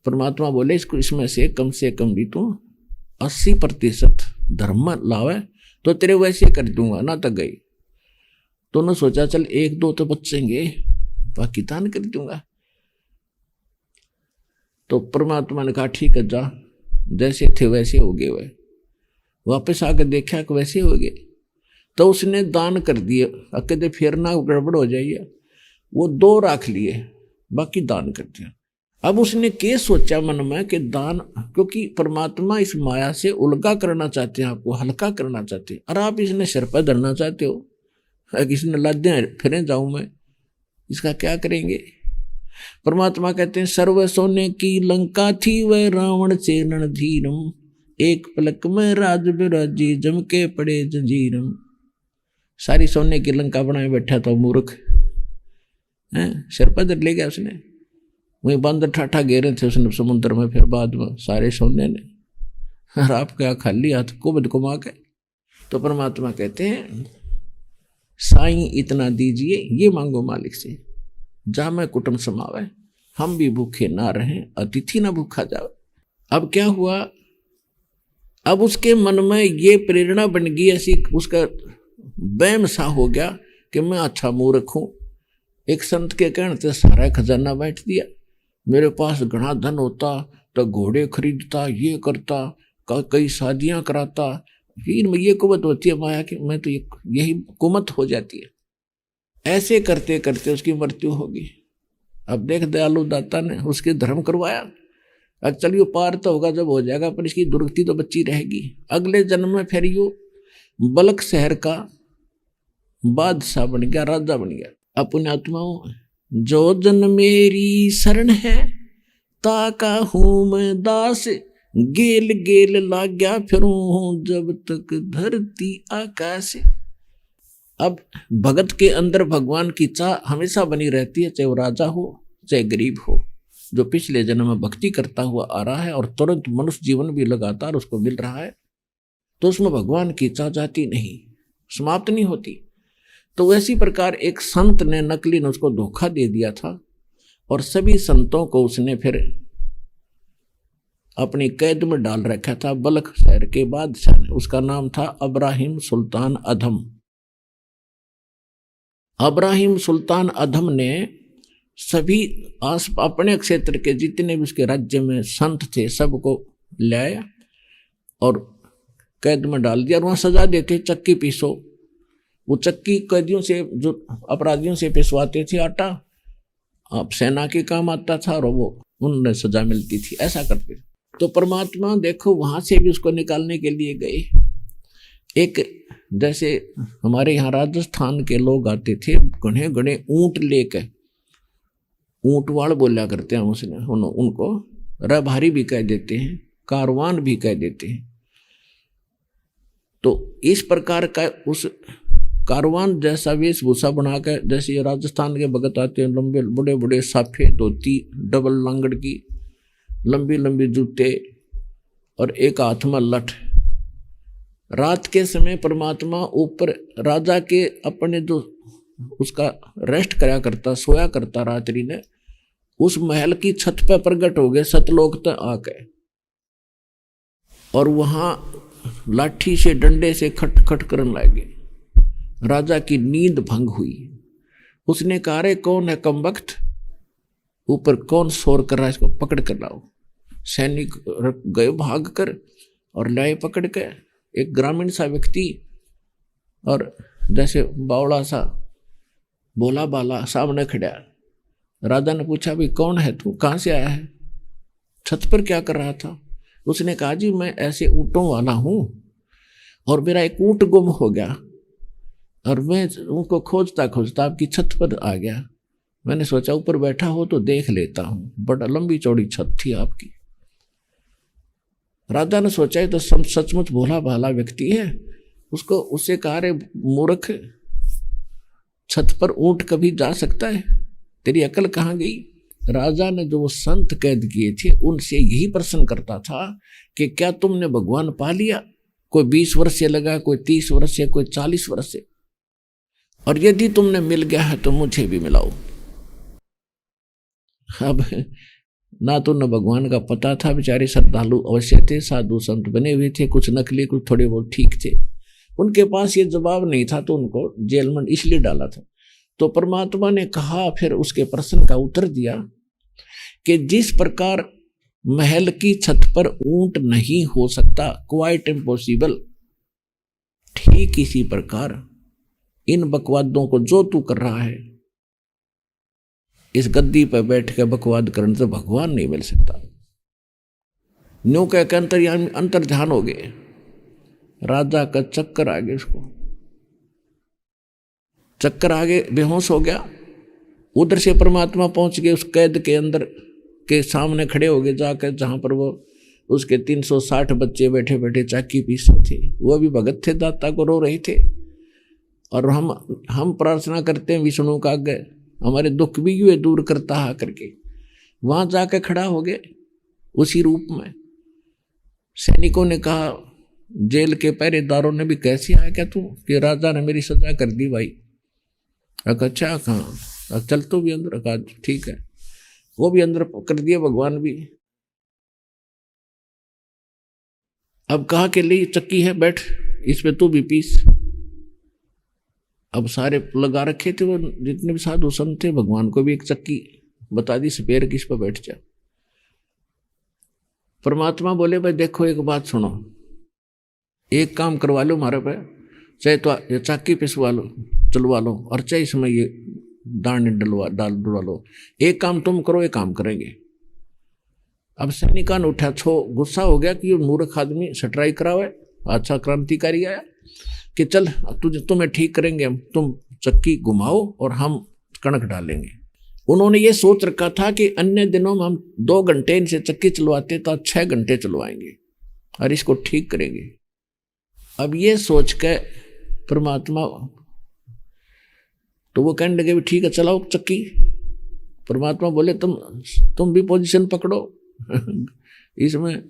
परमात्मा बोले इसको, इसमें से कम भी तू 80% धर्म लावे तो तेरे वैसे कर दूंगा ना। तक गई तो उन्होंने सोचा चल 1-2 तो बचेंगे, बाकी दान कर दूंगा। तो परमात्मा ने कहा ठीक है जा, जैसे थे वैसे हो गए। वह वापस आकर देखा कि वैसे हो गए, तो उसने दान कर दिए। कहते फिर ना गड़बड़ हो जाइए, वो 2 राख लिए, बाकी दान कर दिया। अब उसने क्या सोचा मन में कि दान, क्योंकि परमात्मा इस माया से उलगा करना चाहते हैं, आपको हल्का करना चाहते हैं, और आप इसने सिर पर धरना चाहते हो। किसी ने लादे फिर जाऊं मैं, इसका क्या करेंगे। परमात्मा कहते हैं सर्व सोने की लंका थी, वह रावण से रणधीरम, एक पलक में राज बिराजी, जम के पड़े जंजीरम। सारी सोने की लंका बनाए बैठा था मूर्ख, सिर पर धर ले गया उसने। वही बंदर ठाठा घेरे थे उसने समुद्र में, फिर बाद में सारे सोने ने, और आप क्या खाली हाथ कुबद कुमा के। तो परमात्मा कहते हैं साईं इतना दीजिए, ये मांगो मालिक से, जा मैं कुटुंब समावे, हम भी भूखे ना रहें, अतिथि ना भूखा जावे। अब क्या हुआ, अब उसके मन में ये प्रेरणा बन गई ऐसी, उसका वहम सा हो गया कि मैं अच्छा मूर्ख हूं। एक संत के कहने से सारा खजाना बैठ दिया, मेरे पास घना धन होता तो घोड़े खरीदता, ये करता, कई शादियां कराता। फिर में ये कुवत होती है माया की, मैं तो यही कुमत हो जाती है। ऐसे करते करते उसकी मृत्यु होगी। अब देख दयालु दाता ने उसके धर्म करवाया। अब चलिए पार तो होगा, जब हो जाएगा, पर इसकी दुर्गति तो बच्ची रहेगी। अगले जन्म में फिर यू बलक शहर का बादशाह बन गया, राजा बन गया। अपने आत्माओं, जो जन मेरी शरण है ताका हूं मैं दास, गेल गेल लाग्या फिरूं जब तक धरती आकाश। अब भगत के अंदर भगवान की चाह हमेशा बनी रहती है, चाहे वो राजा हो चाहे गरीब हो, जो पिछले जन्म में भक्ति करता हुआ आ रहा है और तुरंत मनुष्य जीवन भी लगातार उसको मिल रहा है, तो उसमें भगवान की चाह जाती नहीं। समाप्त नहीं होती। तो वैसी प्रकार एक संत ने, नकली ने उसको धोखा दे दिया था और सभी संतों को उसने फिर अपनी कैद में डाल रखा था बल्ख शहर के बादशाह ने। उसका नाम था अब्राहिम सुल्तान अधम। अब्राहिम सुल्तान अधम ने सभी अपने क्षेत्र के जितने भी उसके राज्य में संत थे सबको लाया और कैद में डाल दिया और वहां सजा देते, चक्की पीसो। वो चक्की कैदियों से, जो अपराधियों से पिसवाते थे आटा, अब सेना के काम आता था और वो उन्हें सजा मिलती थी, ऐसा करते थे। तो परमात्मा देखो वहां से भी उसको निकालने के लिए गए। एक जैसे हमारे यहाँ राजस्थान के लोग आते थे घने घने ऊंट लेकर, ऊंट वाल बोला करते हैं उसने, उनको रभारी भी कह देते हैं, कारवान भी कह देते हैं। तो इस प्रकार का उस कारवान जैसा वेशभूषा बनाकर, जैसे ये राजस्थान के भगत आते हैं, लंबे बड़े बड़े साफे धोती, डबल लांगड़ की, लंबी लंबी जूते और एक हाथ में लठ। रात के समय परमात्मा ऊपर राजा के अपने जो उसका रेस्ट करा करता, सोया करता रात्रि ने, उस महल की छत पर प्रकट हो गए सतलोक तक आके, और वहां लाठी से डंडे से खट खट करने लगे। राजा की नींद भंग हुई। उसने कहा, रे कौन है कमबख्त, ऊपर कौन शोर कर रहा है, इसको पकड़ कर लाओ। सैनिक गए भाग कर और लाए पकड़ के। एक ग्रामीण सा व्यक्ति और जैसे बावड़ा सा भोला बाला सामने खड़ा। राजा ने पूछा, भाई कौन है तू, कहाँ से आया है, छत पर क्या कर रहा था? उसने कहा, जी मैं ऐसे ऊँटों वाला हूँ और मेरा एक ऊँट गुम हो गया और मैं उनको खोजता खोजता आपकी छत पर आ गया। मैंने सोचा ऊपर बैठा हो तो देख लेता हूँ। बड़ा लंबी चौड़ी छत थी आपकी। राजा ने सोचा तो सचमुच भोला भाला व्यक्ति है। उससे कहा, रे मूर्ख, छत पर ऊँट कभी जा सकता है? तेरी अकल कहाँ गई? राजा ने जो वो संत कैद किए थे उनसे यही प्रश्न करता था कि क्या तुमने भगवान पा लिया? कोई 20 वर्ष से लगा, कोई 30 वर्ष से, कोई 40 वर्ष से, और यदि तुमने मिल गया है तो मुझे भी मिलाओ। अब ना तो न भगवान का पता था, बेचारे श्रद्धालु अवश्य थे, साधु संत बने हुए थे, कुछ नकली कुछ थोड़े बहुत ठीक थे, उनके पास ये जवाब नहीं था तो उनको जेल में इसलिए डाला था। तो परमात्मा ने कहा, फिर उसके प्रश्न का उत्तर दिया कि जिस प्रकार महल की छत पर ऊंट नहीं हो सकता, क्वाइट इम्पॉसिबल, ठीक इसी प्रकार इन बकवादों को जो तू कर रहा है, इस गद्दी पर बैठ कर बकवाद करने से भगवान नहीं मिल सकता। न्यू कह अंतर ध्यान हो गए। राजा का चक्कर आ गया, उसको चक्कर आ गए, बेहोश हो गया। उधर से परमात्मा पहुंच गए, उस कैद के अंदर के सामने खड़े हो गए जाकर, जहां पर वो उसके 360 बच्चे बैठे बैठे चाकी पीस रहे थे। वो भी भगत थे, दाता को रो रहे थे। और हम प्रार्थना करते हैं विष्णु का आगे, हमारे दुख भी ये दूर करता है करके। वहां जाकर खड़ा हो गए उसी रूप में। सैनिकों ने कहा, जेल के पहरेदारों ने भी, कैसे आया क्या तू? कि राजा ने मेरी सजा कर दी भाई। अच्छा कहाँ, चल तो भी अंदर। कहा ठीक है, वो भी अंदर कर दिया, भगवान भी। अब कहा कि ले चक्की है, बैठ इस पे तू भी पीस। अब सारे लगा रखे थे वो जितने भी साधु संत थे, भगवान को भी एक चक्की बता दी, स्पेयर किस पर बैठ जा। परमात्मा बोले, भाई देखो एक बात सुनो, एक काम करवा लो हमारे पे, चाहे तो ये चाकी पिसवा लो, चलवा लो, और चाहे इसमें ये दाने डलवा लो। एक काम तुम करो, एक काम करेंगे। अब सैनिकान उठा, गुस्सा हो गया कि ये मूर्ख आदमी स्ट्राइक करावे। अच्छा क्रांतिकारी आया कि चल तुम्हें ठीक करेंगे हम, तुम चक्की घुमाओ और हम कणक डालेंगे। उन्होंने ये सोच रखा था कि अन्य दिनों में हम 2 घंटे इनसे चक्की चलवाते तो 6 घंटे चलवाएंगे और इसको ठीक करेंगे। अब ये सोच के परमात्मा, तो वो कहने लगे, ठीक है चलाओ चक्की। परमात्मा बोले, तुम भी पोजीशन पकड़ो इसमें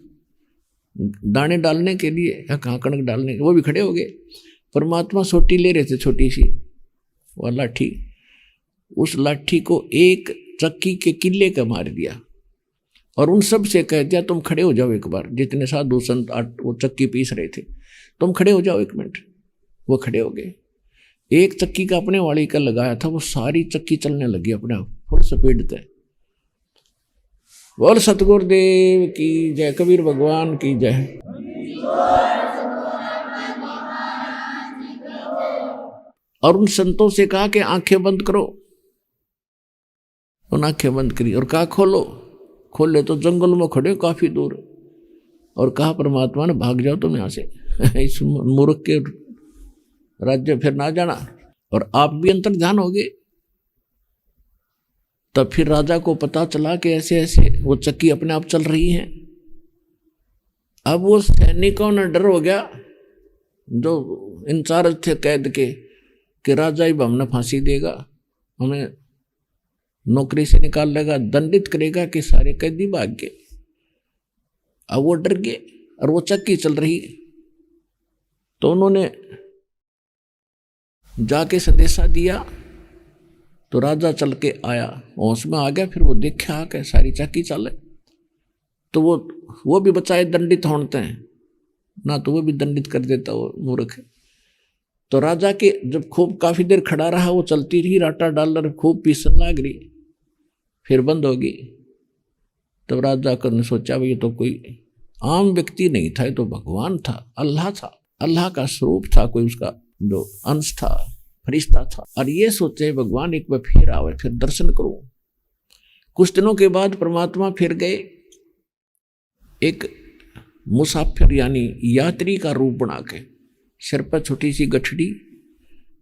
दाने डालने के लिए या कहाँ कणक डालने के। वो भी खड़े हो गए। परमात्मा सोटी ले रहे थे छोटी सी, वह लाठी, उस लाठी को एक चक्की के किले का मार दिया और उन सब से कह दिया तुम खड़े हो जाओ एक बार, जितने साधु संत वो चक्की पीस रहे थे, तुम खड़े हो जाओ 1 मिनट। वो खड़े हो गए। एक चक्की का अपने वाली का लगाया था, वो सारी चक्की चलने लगी अपने आप फुल स्पीड पे। बोल सतगुरुदेव की जय, कबीर भगवान की जय। और उन संतों से कहा कि आंखें बंद करो, उन आंखें बंद करी और कहा खोलो, खोले तो जंगल में खड़े काफी दूर, और कहा परमात्मा ने भाग जाओ तुम यहाँ से, इस मूर्ख के राज्य फिर ना जाना, और आप भी अंतर ध्यान हो गए। तब फिर राजा को पता चला कि ऐसे ऐसे वो चक्की अपने आप चल रही है। अब वो सैनिकों ने डर हो गया जो इंचार्ज थे कैद के, कि राजा ही हमने फांसी देगा, हमें नौकरी से निकाल लेगा, दंडित करेगा, कि सारे कैदी भाग गए। अब वो डर गए और वो चक्की चल रही, तो उन्होंने जाके संदेशा दिया, तो राजा चल के आया, होश में आ गया। फिर वो देखा कि सारी चक्की चले, तो वो भी बचाए दंडित होते हैं ना, तो वो भी दंडित कर देता वो मूर्ख। तो राजा के जब खूब काफी देर खड़ा रहा, वो चलती रही, राटा डालर खूब पीसन लाग रही, फिर बंद होगी। तब राजा ने सोचा भाई ये तो कोई आम व्यक्ति नहीं था, ये तो भगवान था, अल्लाह था, अल्लाह का स्वरूप था, कोई उसका जो अंश था, फरिश्ता था। और ये सोचे भगवान एक बार फिर आवे, फिर दर्शन करूं। कुछ दिनों के बाद परमात्मा फिर गए, एक मुसाफिर यानी यात्री का रूप बना के, सिर पर छोटी सी गठड़ी,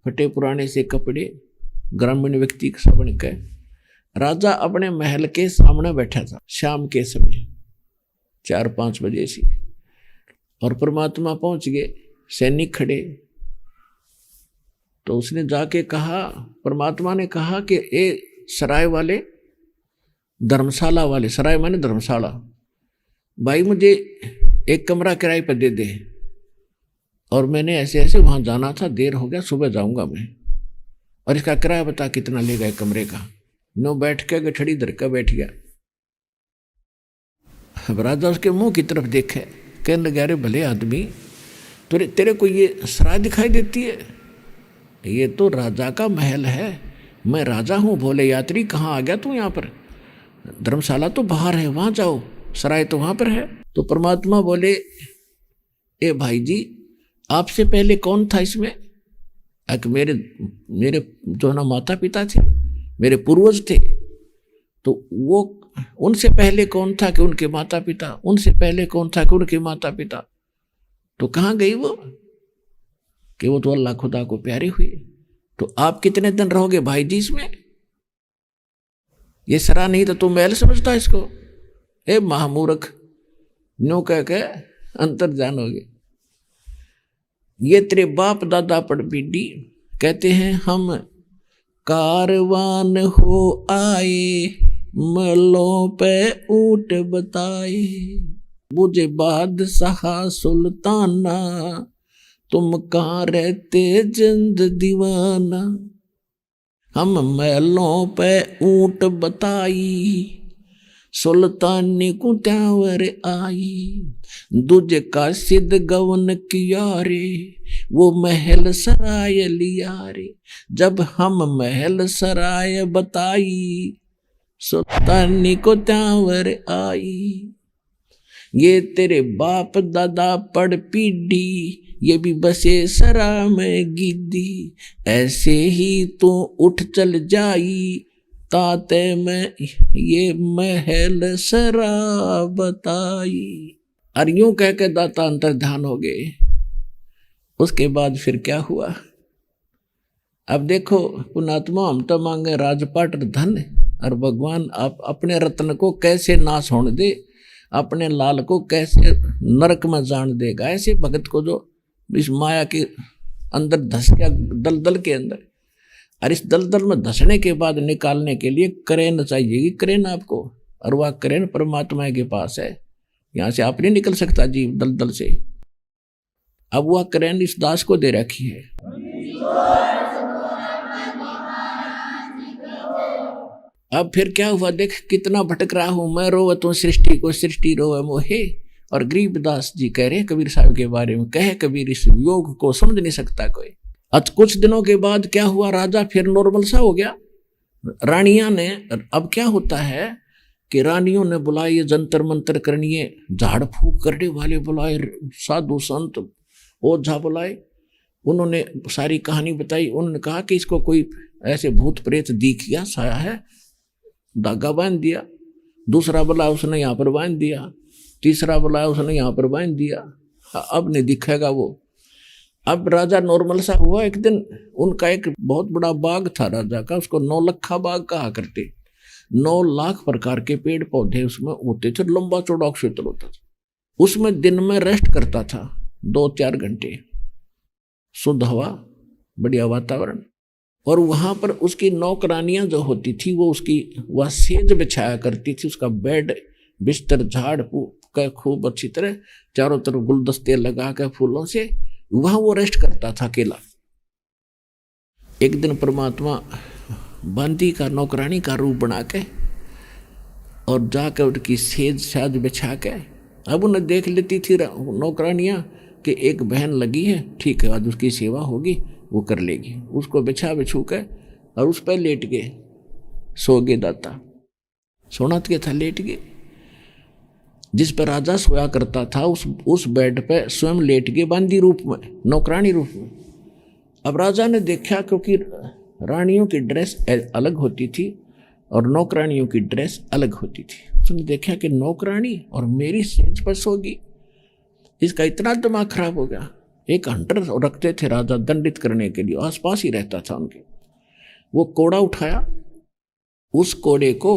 फटे पुराने से कपड़े, ग्रामीण व्यक्ति सा बन के राजा अपने महल के सामने बैठा था शाम के समय 4-5 बजे से। और परमात्मा पहुंच गए, सैनिक खड़े, तो उसने जाके कहा, परमात्मा ने कहा कि ए सराय वाले, धर्मशाला वाले, सराय माने धर्मशाला, भाई मुझे एक कमरा किराए पर दे दे, और मैंने ऐसे ऐसे वहां जाना था, देर हो गया, सुबह जाऊंगा मैं, और इसका किराया बता कितना लेगा एक कमरे का। नो बैठ के गठड़ी धर के बैठ गया। अब राजा उसके मुंह की तरफ देखे, कहने लगे अरे भले आदमी, तेरे को ये सराय दिखाई देती है? ये तो राजा का महल है, मैं राजा हूँ। बोले यात्री कहाँ आ गया तू यहाँ पर? धर्मशाला तो बाहर है, वहां जाओ, सराय तो वहां पर है। तो परमात्मा बोले ए भाई जी, आपसे पहले कौन था इसमें? मेरे जो ना माता पिता थे, मेरे पूर्वज थे, तो वो उनसे पहले कौन था कि उनके माता पिता, उनसे पहले कौन था कि उनके माता पिता। तो कहाँ गई वो? कि वो तो अल्लाह खुदा को प्यारे हुए। तो आप कितने दिन रहोगे भाई जी इसमें? ये सरा नहीं तो तू महल समझता इसको? ए महामूर्ख, नो कह के अंतर जानोगे। ये तेरे बाप दादा पड़पीडी कहते हैं हम कारवान हो आए, मलों पे ऊंट बताए, मुझे बादशाह सुल्ताना, तुम कहाँ रहते जिंद दीवाना। हम महलों पे ऊंट बताई, सुल्तानी को त्यावर आई, दूजे का सिद्ध गवन किया रे, वो महल सराय लिया रे। जब हम महल सराय बताई, सुल्तानी को त्यावर आई। ये तेरे बाप दादा पड़ पीढ़ी, ये भी बसे सरा में गिद्दी, ऐसे ही तू उठ चल जाई, ताते में ये महल सरा बताई। और यूं कह के दाता अंतर ध्यान हो गए। उसके बाद फिर क्या हुआ? अब देखो पुणात्मा, हम तो मांगे राजपाट और धन, और भगवान आप अपने रत्न को कैसे नाश होने दे, अपने लाल को कैसे नरक में जान देगा। ऐसे भगत को जो इस माया के अंदर धस गया, दलदल के अंदर, और इस दलदल में धसने के बाद निकालने के लिए क्रेन चाहिए, क्रेन आपको, और वह क्रेन परमात्मा के पास है। यहाँ से आप नहीं निकल सकता जीव दलदल से। अब वह करेन इस दास को दे रखी है। अब फिर क्या हुआ, देख कितना भटक रहा हूं मैं, रोवतों सृष्टि को सृष्टि रोवे मोहे। और गरीबदास जी कह रहे कबीर साहब के बारे में, कहे कबीर इस योग को समझ नहीं सकता कोई। अब कुछ दिनों के बाद क्या हुआ, राजा फिर नॉर्मल सा हो गया। रानियां ने, अब क्या होता है कि रानियों ने बुलाए जंतर मंतर करनिए, झाड़ फूक करने वाले बुलाए, साधु संत ओझा बुलाए। उन्होंने सारी कहानी बताई। उन्होंने कहा कि इसको कोई ऐसे भूत प्रेत दिख गया, साया है, धागा बांध दिया। दूसरा बुलाया उसने यहाँ पर बांध दिया, तीसरा बुलाया उसने यहाँ पर बांध दिया। अब नहीं दिखेगा वो। अब राजा नॉर्मल सा हुआ। एक दिन उनका एक बहुत बड़ा बाग था राजा का, उसको 9 लखा बाग कहा करते। 9 लाख प्रकार के पेड़ पौधे उसमें होते थे, लंबा चौड़ा क्षेत्र होता था। उसमें दिन में रेस्ट करता था 2-4 घंटे, शुद्ध हवा, बढ़िया वातावरण। और वहां पर उसकी नौकरानियां जो होती थी वो उसकी वह सेज बिछाया करती थी, उसका बेड बिस्तर झाड़ फूक कर खूब अच्छी तरह चारों तरफ गुलदस्ते लगा कर फूलों से वहां वो रेस्ट करता था अकेला। एक दिन परमात्मा बांदी का नौकरानी का रूप बना के और जाकर उनकी सेज साज बिछा के, अब उन्हें देख लेती थी नौकरानियां कि एक बहन लगी है, ठीक है आज उसकी सेवा होगी, वो कर लेगी। उसको बिछा बिछू के और उस पर लेट गए, सो गए दाता, सोना के था, लेट गए। जिस पर राजा सोया करता था उस बेड पे स्वयं लेट गए बांदी रूप में, नौकरानी रूप में। अब राजा ने देखा, क्योंकि रानियों की ड्रेस अलग होती थी और नौकरानियों की ड्रेस अलग होती थी। उसने देखा कि नौकरानी और मेरी सेज पर सोगी। इसका इतना दिमाग खराब हो गया। एक हंटर रखते थे राजा दंडित करने के लिए, आसपास ही रहता था उनके। वो कोड़ा उठाया, उस कोड़े को,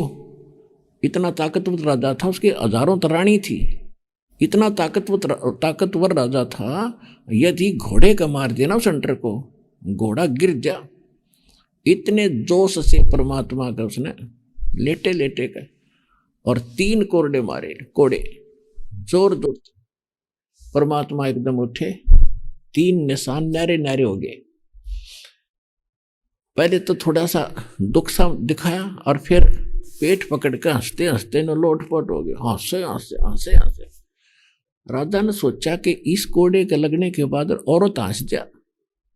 इतना ताकतवर राजा था, उसके हजारों रानी थी, इतना ताकतवर राजा था, यदि घोड़े का मार देना उस हंटर को, घोड़ा गिर जा। इतने जोश से परमात्मा का उसने लेटे लेटे का और 3 कोरडे मारे, कोड़े जोर जोर। परमात्मा एकदम उठे, 3 निशान नारे नारे हो गए। पहले तो थोड़ा सा दुख सा दिखाया और फिर पेट पकड़ के हंसते हंसते न लोटपोट हो गए, हंसे हंसे हंसे हंसे। राजा ने सोचा कि इस कोड़े के लगने के बाद औरत हंस जा,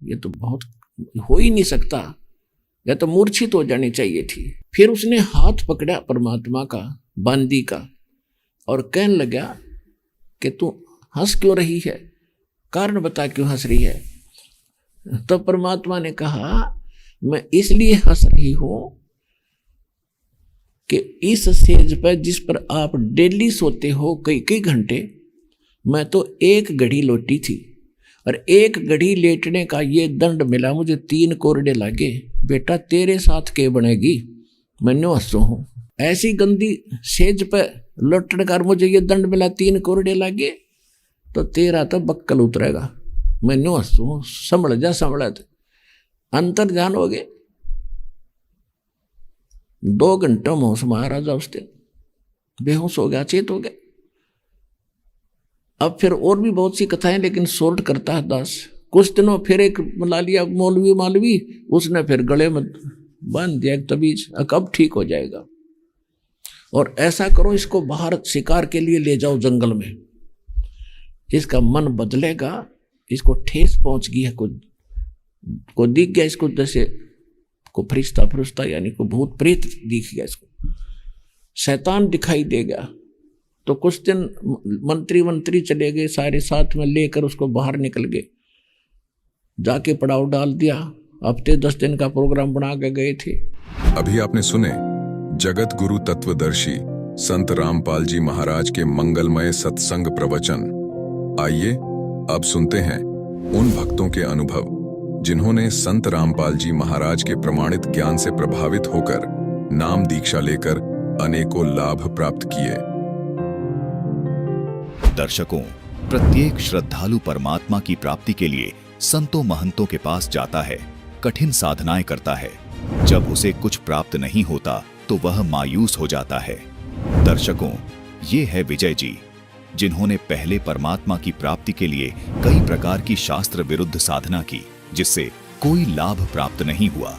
ये तो बहुत हो ही नहीं सकता, या तो मूर्छित हो जानी चाहिए थी। फिर उसने हाथ पकड़ा परमात्मा का, बांदी का, और कहने लगा कि तू हंस क्यों रही है, कारण बता क्यों हंस रही है। तो परमात्मा ने कहा मैं इसलिए हंस रही हूं कि इस सेज पर जिस पर आप डेली सोते हो कई कई घंटे, मैं तो 1 घड़ी लोटी थी और 1 घड़ी लेटने का ये दंड मिला मुझे, 3 कोरडे लागे। बेटा तेरे साथ के बनेगी, मैंने हंसो हूं। ऐसी गंदी सेज पर लौटने का मुझे ये दंड मिला, 3 कोरडे लागे, तो तेरा तो बक्कल उतरेगा, मैंने हंसो, संभल जा संभल। अंतर ध्यान हो गए। 2 घंटों में होश महाराजा उस दिन बेहोश हो गया, चेत हो गया। अब फिर और भी बहुत सी कथाएं, लेकिन शॉर्ट करता है दास। कुछ दिनों फिर एक बुला लिया मौलवी, उसने फिर गले में बांध दिया एक तबीज, कब ठीक हो जाएगा। और ऐसा करो, इसको बाहर शिकार के लिए ले जाओ जंगल में, इसका मन बदलेगा। इसको ठेस पहुंच गई है, को दिख गया इसको, जैसे को फरिश्ता यानी को भूत प्रेत दिख गया, इसको शैतान दिखाई देगा। तो कुछ दिन मंत्री चले गए, सारे साथ में लेकर उसको बाहर निकल गए, जाके पड़ाव डाल दिया। हफ्ते 10 दिन का प्रोग्राम बना के गए थे। अभी आपने सुने जगत गुरु तत्वदर्शी संत रामपाल जी महाराज के मंगलमय सत्संग प्रवचन। आइए अब सुनते हैं उन भक्तों के अनुभव जिन्होंने संत रामपाल जी महाराज के प्रमाणित ज्ञान से प्रभावित होकर नाम दीक्षा लेकर अनेकों लाभ प्राप्त किए। दर्शकों, प्रत्येक श्रद्धालु परमात्मा की प्राप्ति के लिए संतों महंतों के पास जाता है, कठिन साधनाएं करता है। जब उसे कुछ प्राप्त नहीं होता तो वह मायूस हो जाता है। दर्शकों, ये है विजय जी, जिन्होंने पहले परमात्मा की प्राप्ति के लिए कई प्रकार की शास्त्र विरुद्ध साधना की, जिससे कोई लाभ प्राप्त नहीं हुआ।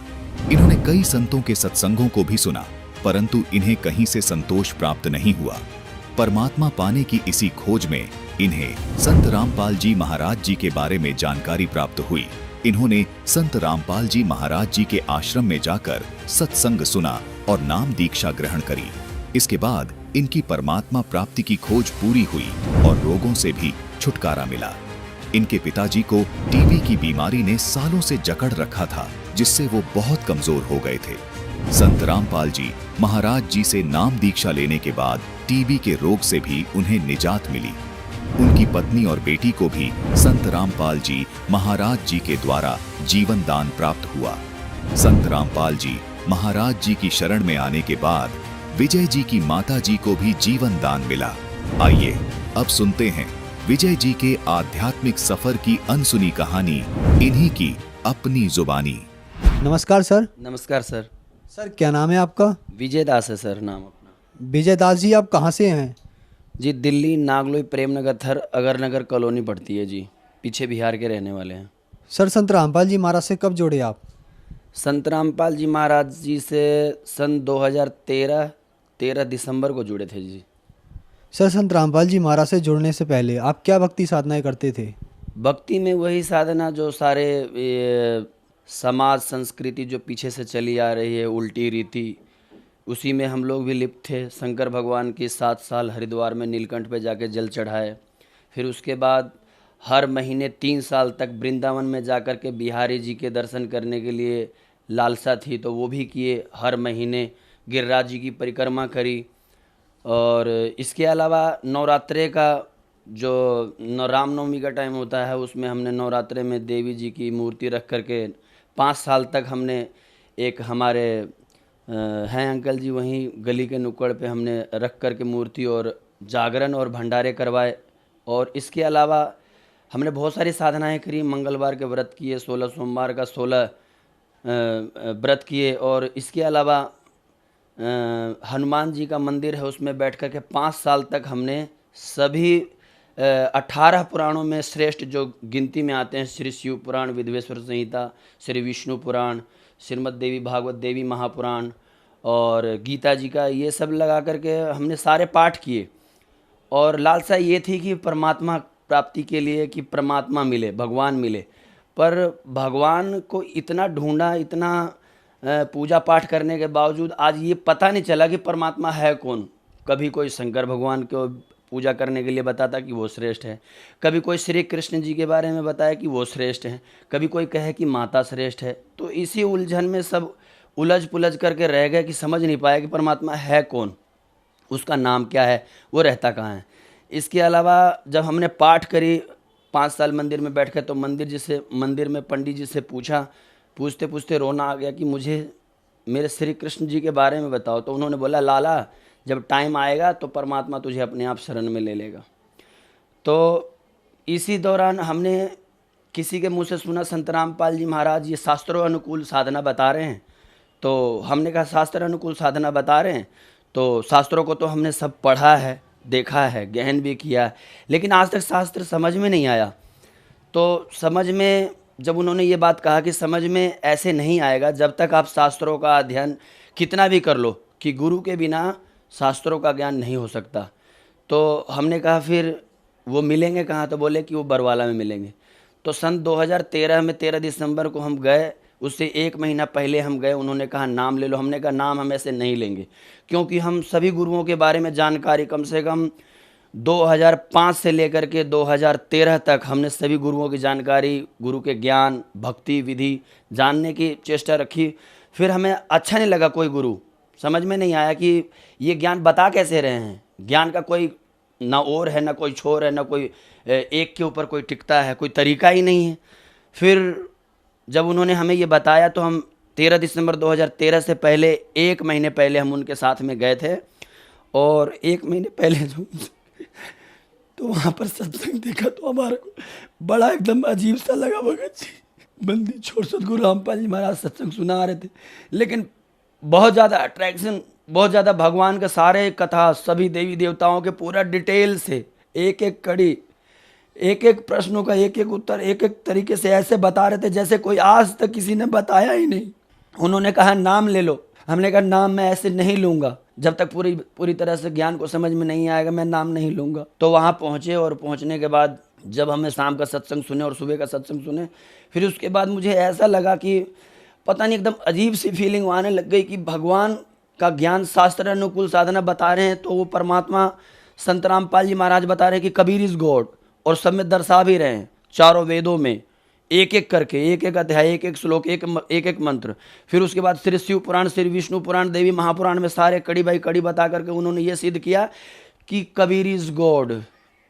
इन्होंने कई संतों के सत्संगों को भी सुना, परंतु इन्हें कहीं से संतोष प्राप्त नहीं हुआ। परमात्मा पाने की इसी खोज में इन्हें संत रामपाल जी महाराज जी के बारे में जानकारी प्राप्त हुई। इन्होंने संत रामपाल जी महाराज जी के आश्रम में जाकर सत्संग सुना और नाम दीक्षा ग्रहण करी। इसके बाद इनकी परमात्मा प्राप्ति की खोज पूरी हुई और रोगों से भी छुटकारा मिला। इनके पिताजी को टीबी की बीमारी ने सालों से जकड़ रखा था, जिससे वो बहुत कमजोर हो गए थे। संत रामपाल जी महाराज जी से नाम दीक्षा लेने के बाद टीबी के रोग से भी उन्हें निजात मिली। उनकी पत्नी और बेटी को भी संत रामपाल जी महाराज जी के द्वारा जीवन दान प्राप्त हुआ। संत रामपाल जी महाराज जी की शरण में आने के बाद विजय जी की माता जी को भी जीवन दान मिला। आइए अब सुनते हैं विजय जी के आध्यात्मिक सफर की अनसुनी कहानी, इन्हीं की अपनी जुबानी। नमस्कार सर। नमस्कार सर। सर क्या नाम है आपका? विजय दास है सर नाम अपना। विजय दास जी, आप कहाँ से हैं? जी दिल्ली नागलोई प्रेमनगर थर अगरनगर कॉलोनी पड़ती है जी, पीछे बिहार के रहने वाले हैं। सर संत रामपाल जी महाराज से कब जुड़े आप? संत रामपाल जी महाराज जी से सन 2013 दिसंबर को जुड़े थे जी। सर संत रामपाल जी महाराज से जुड़ने से पहले आप क्या भक्ति साधनाएं करते थे? भक्ति में वही साधना जो सारे समाज संस्कृति जो पीछे से चली आ रही है, उल्टी रीति, उसी में हम लोग भी लिप्त थे। शंकर भगवान की 7 साल हरिद्वार में नीलकंठ पे जाके जल चढ़ाए। फिर उसके बाद हर महीने 3 साल तक वृंदावन में जाकर के बिहारी जी के दर्शन करने के लिए लालसा थी, तो वो भी किए। हर महीने गिरिराज जी की परिक्रमा करी। और इसके अलावा नवरात्रे का जो रामनवमी का टाइम होता है, उसमें हमने नवरात्रे में देवी जी की मूर्ति रख करके 5 साल तक हमने एक हमारे हैं अंकल जी वहीं गली के नुक्कड़ पे हमने रख कर के मूर्ति और जागरण और भंडारे करवाए। और इसके अलावा हमने बहुत सारी साधनाएं करी। मंगलवार के व्रत किए, 16 सोमवार का 16 व्रत किए। और इसके अलावा हनुमान जी का मंदिर है, उसमें बैठ कर के 5 साल तक हमने सभी 18 पुराणों में श्रेष्ठ जो गिनती में आते हैं, श्री शिव पुराण, विधवेश्वर संहिता, श्री विष्णु पुराण, श्रीमद् देवी भागवत देवी महापुराण और गीता जी का, ये सब लगा करके हमने सारे पाठ किए। और लालसा ये थी कि परमात्मा प्राप्ति के लिए कि परमात्मा मिले, भगवान मिले। पर भगवान को इतना ढूंढा, इतना पूजा पाठ करने के बावजूद आज ये पता नहीं चला कि परमात्मा है कौन। कभी कोई शंकर भगवान को पूजा करने के लिए बताता कि वो श्रेष्ठ है, कभी कोई श्री कृष्ण जी के बारे में बताया कि वो श्रेष्ठ हैं, कभी कोई कहे कि माता श्रेष्ठ है। तो इसी उलझन में सब उलझ पुलझ करके रह गए कि समझ नहीं पाया कि परमात्मा है कौन, उसका नाम क्या है, वो रहता कहाँ है। इसके अलावा जब हमने पाठ करी 5 साल मंदिर में बैठ कर, तो मंदिर में पंडित जी से पूछते पूछते रोना आ गया कि मुझे मेरे श्री कृष्ण जी के बारे में बताओ। तो उन्होंने बोला, लाला जब टाइम आएगा तो परमात्मा तुझे अपने आप शरण में ले लेगा। तो इसी दौरान हमने किसी के मुंह से सुना संत रामपाल जी महाराज ये शास्त्रों अनुकूल साधना बता रहे हैं। तो हमने कहा शास्त्र अनुकूल साधना बता रहे हैं, तो शास्त्रों को तो हमने सब पढ़ा है, देखा है, गहन भी किया है, लेकिन आज तक शास्त्र समझ में नहीं आया। तो समझ में जब उन्होंने ये बात कहा कि समझ में ऐसे नहीं आएगा जब तक आप शास्त्रों का अध्ययन कितना भी कर लो, कि गुरु के बिना शास्त्रों का ज्ञान नहीं हो सकता। तो हमने कहा फिर वो मिलेंगे कहाँ? तो बोले कि वो बरवाला में मिलेंगे। तो सन 2013 में 13 दिसंबर को हम गए, उससे 1 महीना पहले हम गए। उन्होंने कहा नाम ले लो। हमने कहा नाम हम ऐसे नहीं लेंगे, क्योंकि हम सभी गुरुओं के बारे में जानकारी कम से कम 2005 से लेकर के 2013 तक हमने सभी गुरुओं की जानकारी, गुरु के ज्ञान, भक्ति विधि जानने की चेष्टा रखी। फिर हमें अच्छा नहीं लगा कोई गुरु, समझ में नहीं आया कि ये ज्ञान बता कैसे रहे हैं। ज्ञान का कोई ना ओर है, ना कोई छोर है, ना कोई एक के ऊपर कोई टिकता है, कोई तरीका ही नहीं है। फिर जब उन्होंने हमें ये बताया तो हम 13 दिसंबर 2013 से पहले 1 महीने पहले हम उनके साथ में गए थे। और 1 महीने पहले जो तो वहाँ पर सत्संग देखा तो हमारे को बड़ा एकदम अजीब सा लगा। भगत जी बंदी छोड़ सतगुरु रामपाल जी महाराज सत्संग सुना रहे थे, लेकिन बहुत ज़्यादा अट्रैक्शन, बहुत ज़्यादा भगवान का सारे कथा, सभी देवी देवताओं के पूरा डिटेल से एक एक कड़ी, एक एक प्रश्नों का एक एक उत्तर एक एक तरीके से ऐसे बता रहे थे जैसे कोई आज तक किसी ने बताया ही नहीं। उन्होंने कहा नाम ले लो। हमने कहा नाम मैं ऐसे नहीं लूँगा, जब तक पूरी तरह से ज्ञान को समझ में नहीं आएगा मैं नाम नहीं लूँगा। तो वहाँ पहुँचे और पहुँचने के बाद जब हमें शाम का सत्संग सुने और सुबह का सत्संग सुने, फिर उसके बाद मुझे ऐसा लगा कि पता नहीं एकदम अजीब सी फीलिंग आने लग गई कि भगवान का ज्ञान शास्त्र अनुकूल साधना बता रहे हैं। तो वो परमात्मा संत रामपाल जी महाराज बता रहे हैं कि कबीर इज गॉड, और सब में दर्शा भी रहे हैं चारों वेदों में एक एक करके, एक एक अध्याय, एक एक श्लोक, एक एक मंत्र। फिर उसके बाद श्री शिव पुराण, श्री विष्णु पुराण, देवी महापुराण में सारे कड़ी बाई कड़ी बता करके उन्होंने ये सिद्ध किया कि कबीर इज गॉड।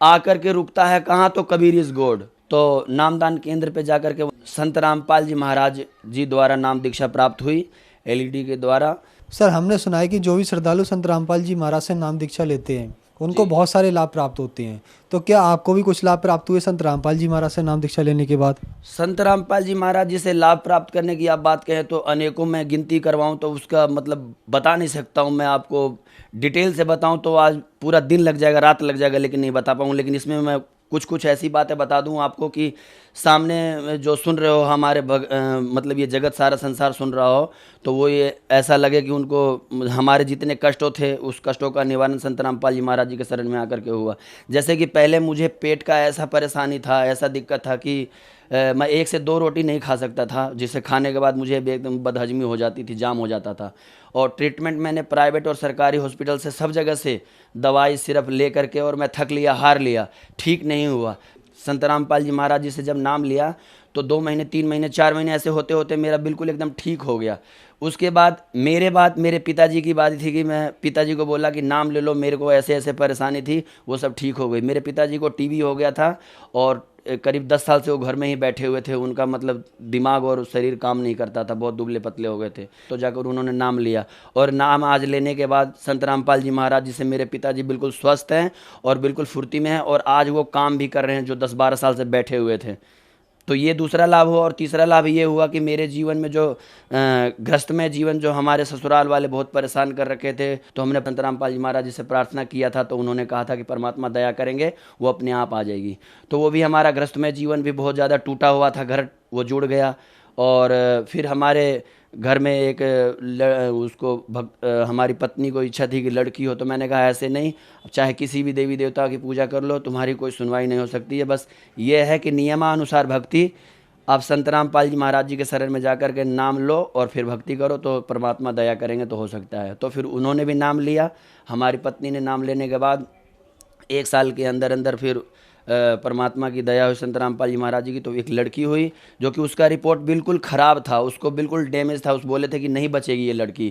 आकर के रुकता है कहाँ? तो कबीर इज गॉड। तो नामदान केंद्र पे जाकर के संत रामपाल जी महाराज जी द्वारा नाम दीक्षा प्राप्त हुई एलईडी के द्वारा। सर, हमने सुना है कि जो भी श्रद्धालु संत रामपाल जी महाराज से नाम दीक्षा लेते हैं उनको बहुत सारे लाभ प्राप्त होते हैं, तो क्या आपको भी कुछ लाभ प्राप्त हुए संत रामपाल जी महाराज से नाम दीक्षा लेने के बाद? संत रामपाल जी महाराज जी से लाभ प्राप्त करने की आप बात कहें तो अनेकों, मैं गिनती करवाऊं तो उसका मतलब बता नहीं सकता हूं। मैं आपको डिटेल से बताऊं तो आज पूरा दिन लग जाएगा, रात लग जाएगा, लेकिन नहीं बता पाऊँ। लेकिन इसमें मैं कुछ ऐसी बातें बता दूं आपको कि सामने जो सुन रहे हो हमारे मतलब ये जगत सारा संसार सुन रहा हो तो वो ये ऐसा लगे कि उनको हमारे जितने कष्टों थे उस कष्टों का निवारण संत रामपाल जी महाराज जी के शरण में आकर के हुआ। जैसे कि पहले मुझे पेट का ऐसा परेशानी था, ऐसा दिक्कत था कि मैं 1 से 2 रोटी नहीं खा सकता था, जिसे खाने के बाद मुझे एकदम बदहजमी हो जाती थी, जाम हो जाता था। और ट्रीटमेंट मैंने प्राइवेट और सरकारी हॉस्पिटल से सब जगह से दवाई सिर्फ ले करके, और मैं थक लिया, हार लिया, ठीक नहीं हुआ। संत रामपाल जी महाराज जी से जब नाम लिया तो 2 महीने, 3 महीने, 4 महीने ऐसे होते होते मेरा बिल्कुल एकदम ठीक हो गया। उसके बाद मेरे पिताजी की बात थी कि मैं पिताजी को बोला कि नाम ले लो, मेरे को ऐसे ऐसे परेशानी थी, वो सब ठीक हो गई। मेरे पिताजी को टीबी हो गया था और करीब 10 साल से वो घर में ही बैठे हुए थे। उनका मतलब दिमाग और शरीर काम नहीं करता था, बहुत दुबले पतले हो गए थे। तो जाकर उन्होंने नाम लिया, और नाम आज लेने के बाद संत रामपाल जी महाराज जी से मेरे पिताजी बिल्कुल स्वस्थ हैं और बिल्कुल फुर्ती में हैं, और आज वो काम भी कर रहे हैं जो 10-12 साल से बैठे हुए थे। तो ये दूसरा लाभ हुआ। और तीसरा लाभ ये हुआ कि मेरे जीवन में जो ग्रस्तमय जीवन जो हमारे ससुराल वाले बहुत परेशान कर रखे थे, तो हमने संत रामपाल जी महाराज जी से प्रार्थना किया था, तो उन्होंने कहा था कि परमात्मा दया करेंगे, वो अपने आप आ जाएगी। तो वो भी हमारा ग्रस्तमय जीवन भी बहुत ज़्यादा टूटा हुआ था, घर वो जुड़ गया। और फिर हमारे घर में एक हमारी पत्नी को इच्छा थी कि लड़की हो, तो मैंने कहा ऐसे नहीं, चाहे किसी भी देवी देवता की पूजा कर लो, तुम्हारी कोई सुनवाई नहीं हो सकती है। बस ये है कि नियमानुसार भक्ति, आप संत रामपाल जी महाराज जी के शरण में जाकर के नाम लो और फिर भक्ति करो, तो परमात्मा दया करेंगे, तो हो सकता है। तो फिर उन्होंने भी नाम लिया। हमारी पत्नी ने नाम लेने के बाद 1 साल के अंदर अंदर फिर परमात्मा की दया हुई संत रामपाल जी महाराज जी की, तो एक लड़की हुई, जो कि उसका रिपोर्ट बिल्कुल ख़राब था, उसको बिल्कुल डैमेज था। उस बोले थे कि नहीं बचेगी ये लड़की।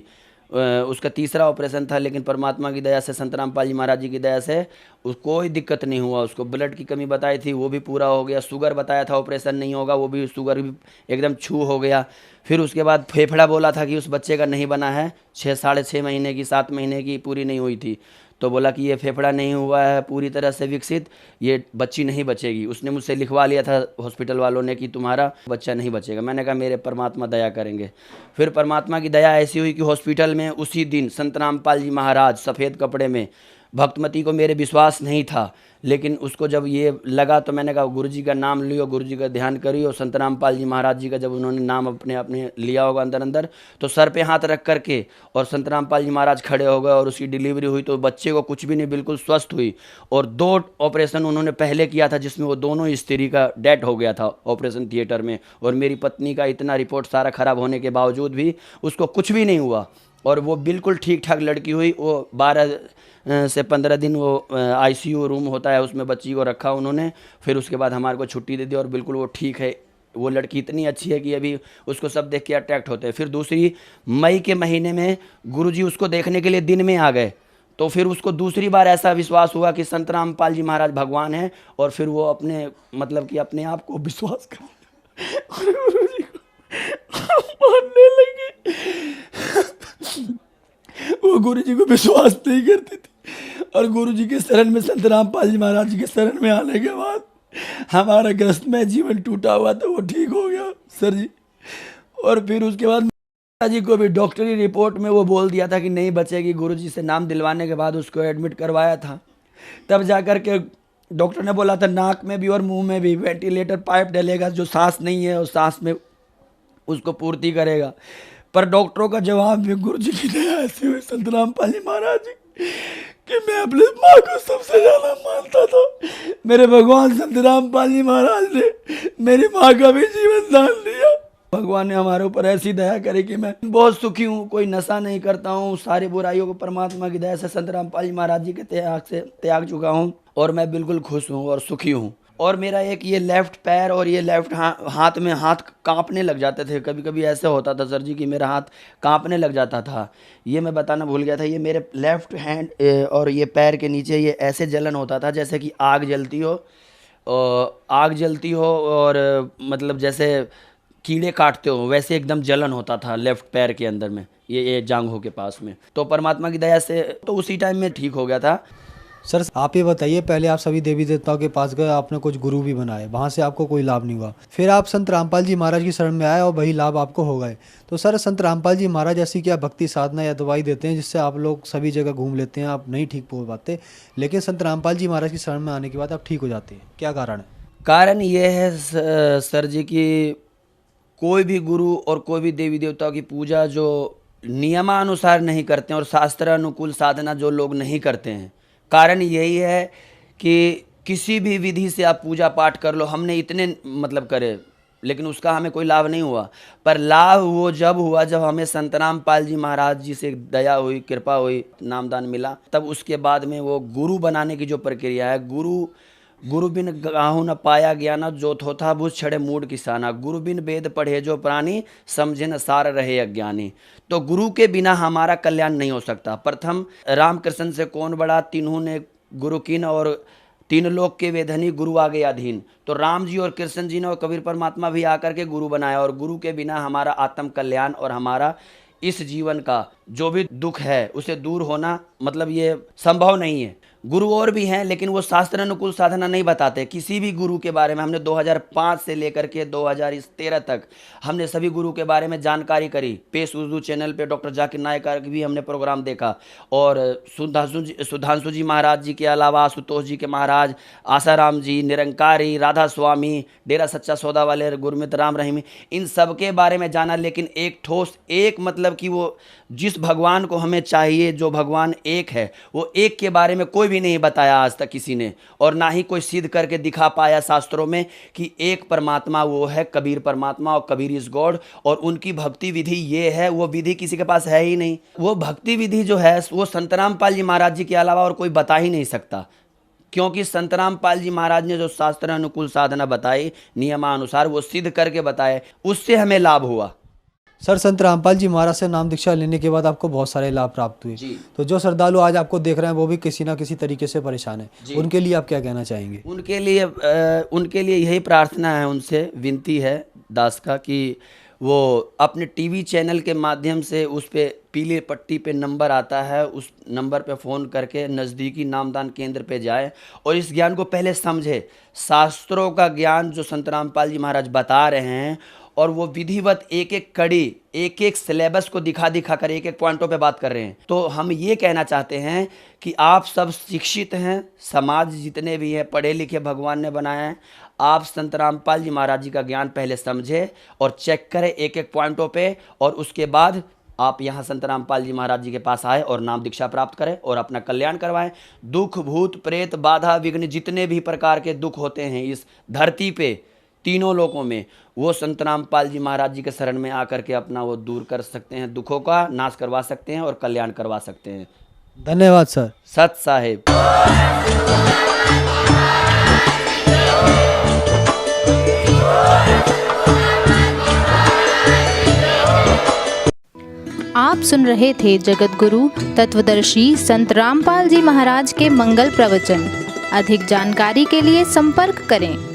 उसका 3रा ऑपरेशन था, लेकिन परमात्मा की दया से, संत रामपाल जी महाराज जी की दया से उसको कोई दिक्कत नहीं हुआ। उसको ब्लड की कमी बताई थी, वो भी पूरा हो गया। शुगर बताया था ऑपरेशन नहीं होगा, वो भी शुगर भी एकदम छू हो गया। फिर उसके बाद फेफड़ा बोला था कि उस बच्चे का नहीं बना है, 6-6.5 महीने की, 7 महीने की पूरी नहीं हुई थी, तो बोला कि ये फेफड़ा नहीं हुआ है पूरी तरह से विकसित, ये बच्ची नहीं बचेगी। उसने मुझसे लिखवा लिया था हॉस्पिटल वालों ने कि तुम्हारा बच्चा नहीं बचेगा। मैंने कहा मेरे परमात्मा दया करेंगे। फिर परमात्मा की दया ऐसी हुई कि हॉस्पिटल में उसी दिन संत रामपाल जी महाराज सफ़ेद कपड़े में, भक्तमती को मेरे विश्वास नहीं था, लेकिन उसको जब ये लगा तो मैंने कहा गुरु जी का नाम लियो, गुरु जी का ध्यान करियो। संत रामपाल जी महाराज जी का जब उन्होंने नाम अपने लिया होगा अंदर अंदर, तो सर पे हाथ रख करके और संत रामपाल जी महाराज खड़े हो गए और उसकी डिलीवरी हुई। तो बच्चे को कुछ भी नहीं, बिल्कुल स्वस्थ हुई। और 2 ऑपरेशन उन्होंने पहले किया था, जिसमें वो दोनों स्त्री का डेथ हो गया था ऑपरेशन थिएटर में। और मेरी पत्नी का इतना रिपोर्ट सारा ख़राब होने के बावजूद भी उसको कुछ भी नहीं हुआ, और वो बिल्कुल ठीक ठाक लड़की हुई। वो 12 से 15 दिन वो ICU रूम होता है, उसमें बच्ची को रखा उन्होंने। फिर उसके बाद हमारे को छुट्टी दे दी, और बिल्कुल वो ठीक है। वो लड़की इतनी अच्छी है कि अभी उसको सब देख के अट्रैक्ट होते हैं। फिर दूसरी मई के महीने में गुरुजी उसको देखने के लिए दिन में आ गए, तो फिर उसको दूसरी बार ऐसा विश्वास हुआ कि संत रामपाल जी महाराज भगवान हैं, और फिर वो अपने मतलब कि अपने आप को विश्वास कर और गुरुजी को मानने लगे। वो गुरुजी को विश्वास नहीं करती थी, और गुरुजी के शरण में, संत रामपाल जी महाराज जी के शरण में आने के बाद हमारा ग्रस्त में जीवन टूटा हुआ तो वो ठीक हो गया सर जी। और फिर उसके बाद जी को भी डॉक्टरी रिपोर्ट में वो बोल दिया था कि नहीं बचेगी। गुरुजी से नाम दिलवाने के बाद उसको एडमिट करवाया था, तब जाकर के डॉक्टर ने बोला था नाक में भी और मुंह में भी वेंटिलेटर पाइप डलेगा, जो सांस नहीं है और सांस में उसको पूर्ति करेगा। पर डॉक्टरों का जवाब भी गुरु जी की दया ऐसी हुई संत रामपाल जी महाराज जी कि मैं अपनी माँ को सबसे ज्यादा मानता था। मेरे भगवान संत रामपाल जी महाराज ने मेरी माँ का भी जीवन दान दिया। भगवान ने हमारे ऊपर ऐसी दया करी कि मैं बहुत सुखी हूँ, कोई नशा नहीं करता हूँ, सारी बुराइयों को परमात्मा की दया से संत रामपाल जी महाराज जी के त्याग से त्याग चुका हूँ और मैं बिल्कुल खुश हूँ और सुखी हूँ। और मेरा एक ये लेफ्ट पैर और ये लेफ्ट हाथ में हाथ कांपने लग जाते थे, कभी कभी ऐसे होता था सर जी कि मेरा हाथ कांपने लग जाता था। ये मैं बताना भूल गया था, ये मेरे लेफ्ट हैंड और ये पैर के नीचे ये ऐसे जलन होता था जैसे कि आग जलती हो और मतलब जैसे कीड़े काटते हो, वैसे एकदम जलन होता था लेफ्ट पैर के अंदर में, ये जांघों के पास में। तो परमात्मा की दया से तो उसी टाइम में ठीक हो गया था। सर आप ये बताइए, पहले आप सभी देवी देवताओं के पास गए, आपने कुछ गुरु भी बनाए, वहाँ से आपको कोई लाभ नहीं हुआ, फिर आप संत रामपाल जी महाराज की शरण में आए और वही लाभ आपको हो गए। तो सर संत रामपाल जी महाराज ऐसी क्या भक्ति साधना या दवाई देते हैं जिससे आप लोग सभी जगह घूम लेते हैं, आप नहीं ठीक हो पाते, लेकिन संत रामपाल जी महाराज की शरण में आने के बाद आप ठीक हो जाते हैं, क्या कारण है? कारण ये है सर जी कि कोई भी गुरु और कोई भी देवी देवताओं की पूजा जो नियमानुसार नहीं करते हैं और शास्त्र अनुकूल साधना जो लोग नहीं करते हैं, कारण यही है कि किसी भी विधि से आप पूजा पाठ कर लो, हमने इतने मतलब करे लेकिन उसका हमें कोई लाभ नहीं हुआ। पर लाभ वो जब हुआ जब हमें संत रामपाल जी महाराज जी से दया हुई, कृपा हुई, नामदान मिला, तब उसके बाद में वो गुरु बनाने की जो प्रक्रिया है, गुरु बिन गाहु न पाया ज्ञाना, जो थोथा बुझ छड़े मूड किसाना, गुरु बिन वेद पढ़े जो प्राणी, समझे न सार रहे अज्ञानी। तो गुरु के बिना हमारा कल्याण नहीं हो सकता। प्रथम रामकृष्ण से कौन बड़ा, तीनों ने गुरु कीन और तीन लोक के वेधनी, गुरु आगे अधीन। तो राम जी और कृष्ण जी ने और कबीर परमात्मा भी आकर के गुरु बनाया, और गुरु के बिना हमारा आत्म कल्याण और हमारा इस जीवन का जो भी दुख है उसे दूर होना मतलब ये संभव नहीं है। गुरु और भी हैं लेकिन वो शास्त्र अनुकूल साधना नहीं बताते। किसी भी गुरु के बारे में हमने 2005 से लेकर के 2013 तक हमने सभी गुरु के बारे में जानकारी करी। पेश उर्दू चैनल पे डॉक्टर जाकिर नायक का भी हमने प्रोग्राम देखा, और सुधांशु जी महाराज जी के अलावा आशुतोष जी के महाराज, आसाराम जी, निरंकारी, राधा स्वामी, डेरा सच्चा सौदा वाले गुरमित राम रहीमी, इन सब के बारे में जाना। लेकिन एक ठोस एक मतलब कि वो जिस भगवान को हमें चाहिए, जो भगवान एक है, वो एक के बारे में कोई भी नहीं बताया आज तक किसी ने, और ना ही कोई सिद्ध करके दिखा पाया शास्त्रों में कि एक परमात्मा वो है कबीर परमात्मा, और कबीर इज गॉड। और उनकी भक्ति विधि ये है, वो विधि किसी के पास है ही नहीं। वो भक्ति विधि जो है वो संत रामपाल जी महाराज जी के अलावा और कोई बता ही नहीं सकता, क्योंकि संत रामपाल जी महाराज ने जो शास्त्र अनुकूल साधना बताई नियमानुसार, वो सिद्ध करके बताए, उससे हमें लाभ हुआ। सर संत रामपाल जी महाराज से नाम दीक्षा लेने के बाद आपको बहुत सारे लाभ प्राप्त हुए, तो जो श्रद्धालु आज आपको देख रहे हैं वो भी किसी ना किसी तरीके से परेशान है, उनके लिए आप क्या कहना चाहेंगे? उनके लिए यही प्रार्थना है, उनसे विनती है दास का कि वो अपने टीवी चैनल के माध्यम से उस पे पीले पट्टी पे नंबर आता है, उस नंबर पे फ़ोन करके नज़दीकी नामदान केंद्र पे जाए और इस ज्ञान को पहले समझे। शास्त्रों का ज्ञान जो संत रामपाल जी महाराज बता रहे हैं, और वो विधिवत एक एक कड़ी, एक एक सिलेबस को दिखा कर एक एक पॉइंटों पे बात कर रहे हैं। तो हम ये कहना चाहते हैं कि आप सब शिक्षित हैं, समाज जितने भी हैं पढ़े लिखे भगवान ने बनाया है, आप संत रामपाल जी महाराज जी का ज्ञान पहले समझें और चेक करें एक एक पॉइंटों पे, और उसके बाद आप यहाँ संत रामपाल जी महाराज जी के पास आए और नाम दीक्षा प्राप्त करें और अपना कल्याण करवाएं। दुख भूत प्रेत बाधा विघ्न जितने भी प्रकार के दुख होते हैं इस धरती पे तीनों लोकों में, वो संत रामपाल जी महाराज जी के शरण में आकर के अपना वो दूर कर सकते हैं, दुखों का नाश करवा सकते हैं और कल्याण करवा सकते हैं। धन्यवाद सर। सत साहेब। आप सुन रहे थे जगत गुरु तत्वदर्शी संत रामपाल जी महाराज के मंगल प्रवचन। अधिक जानकारी के लिए संपर्क करें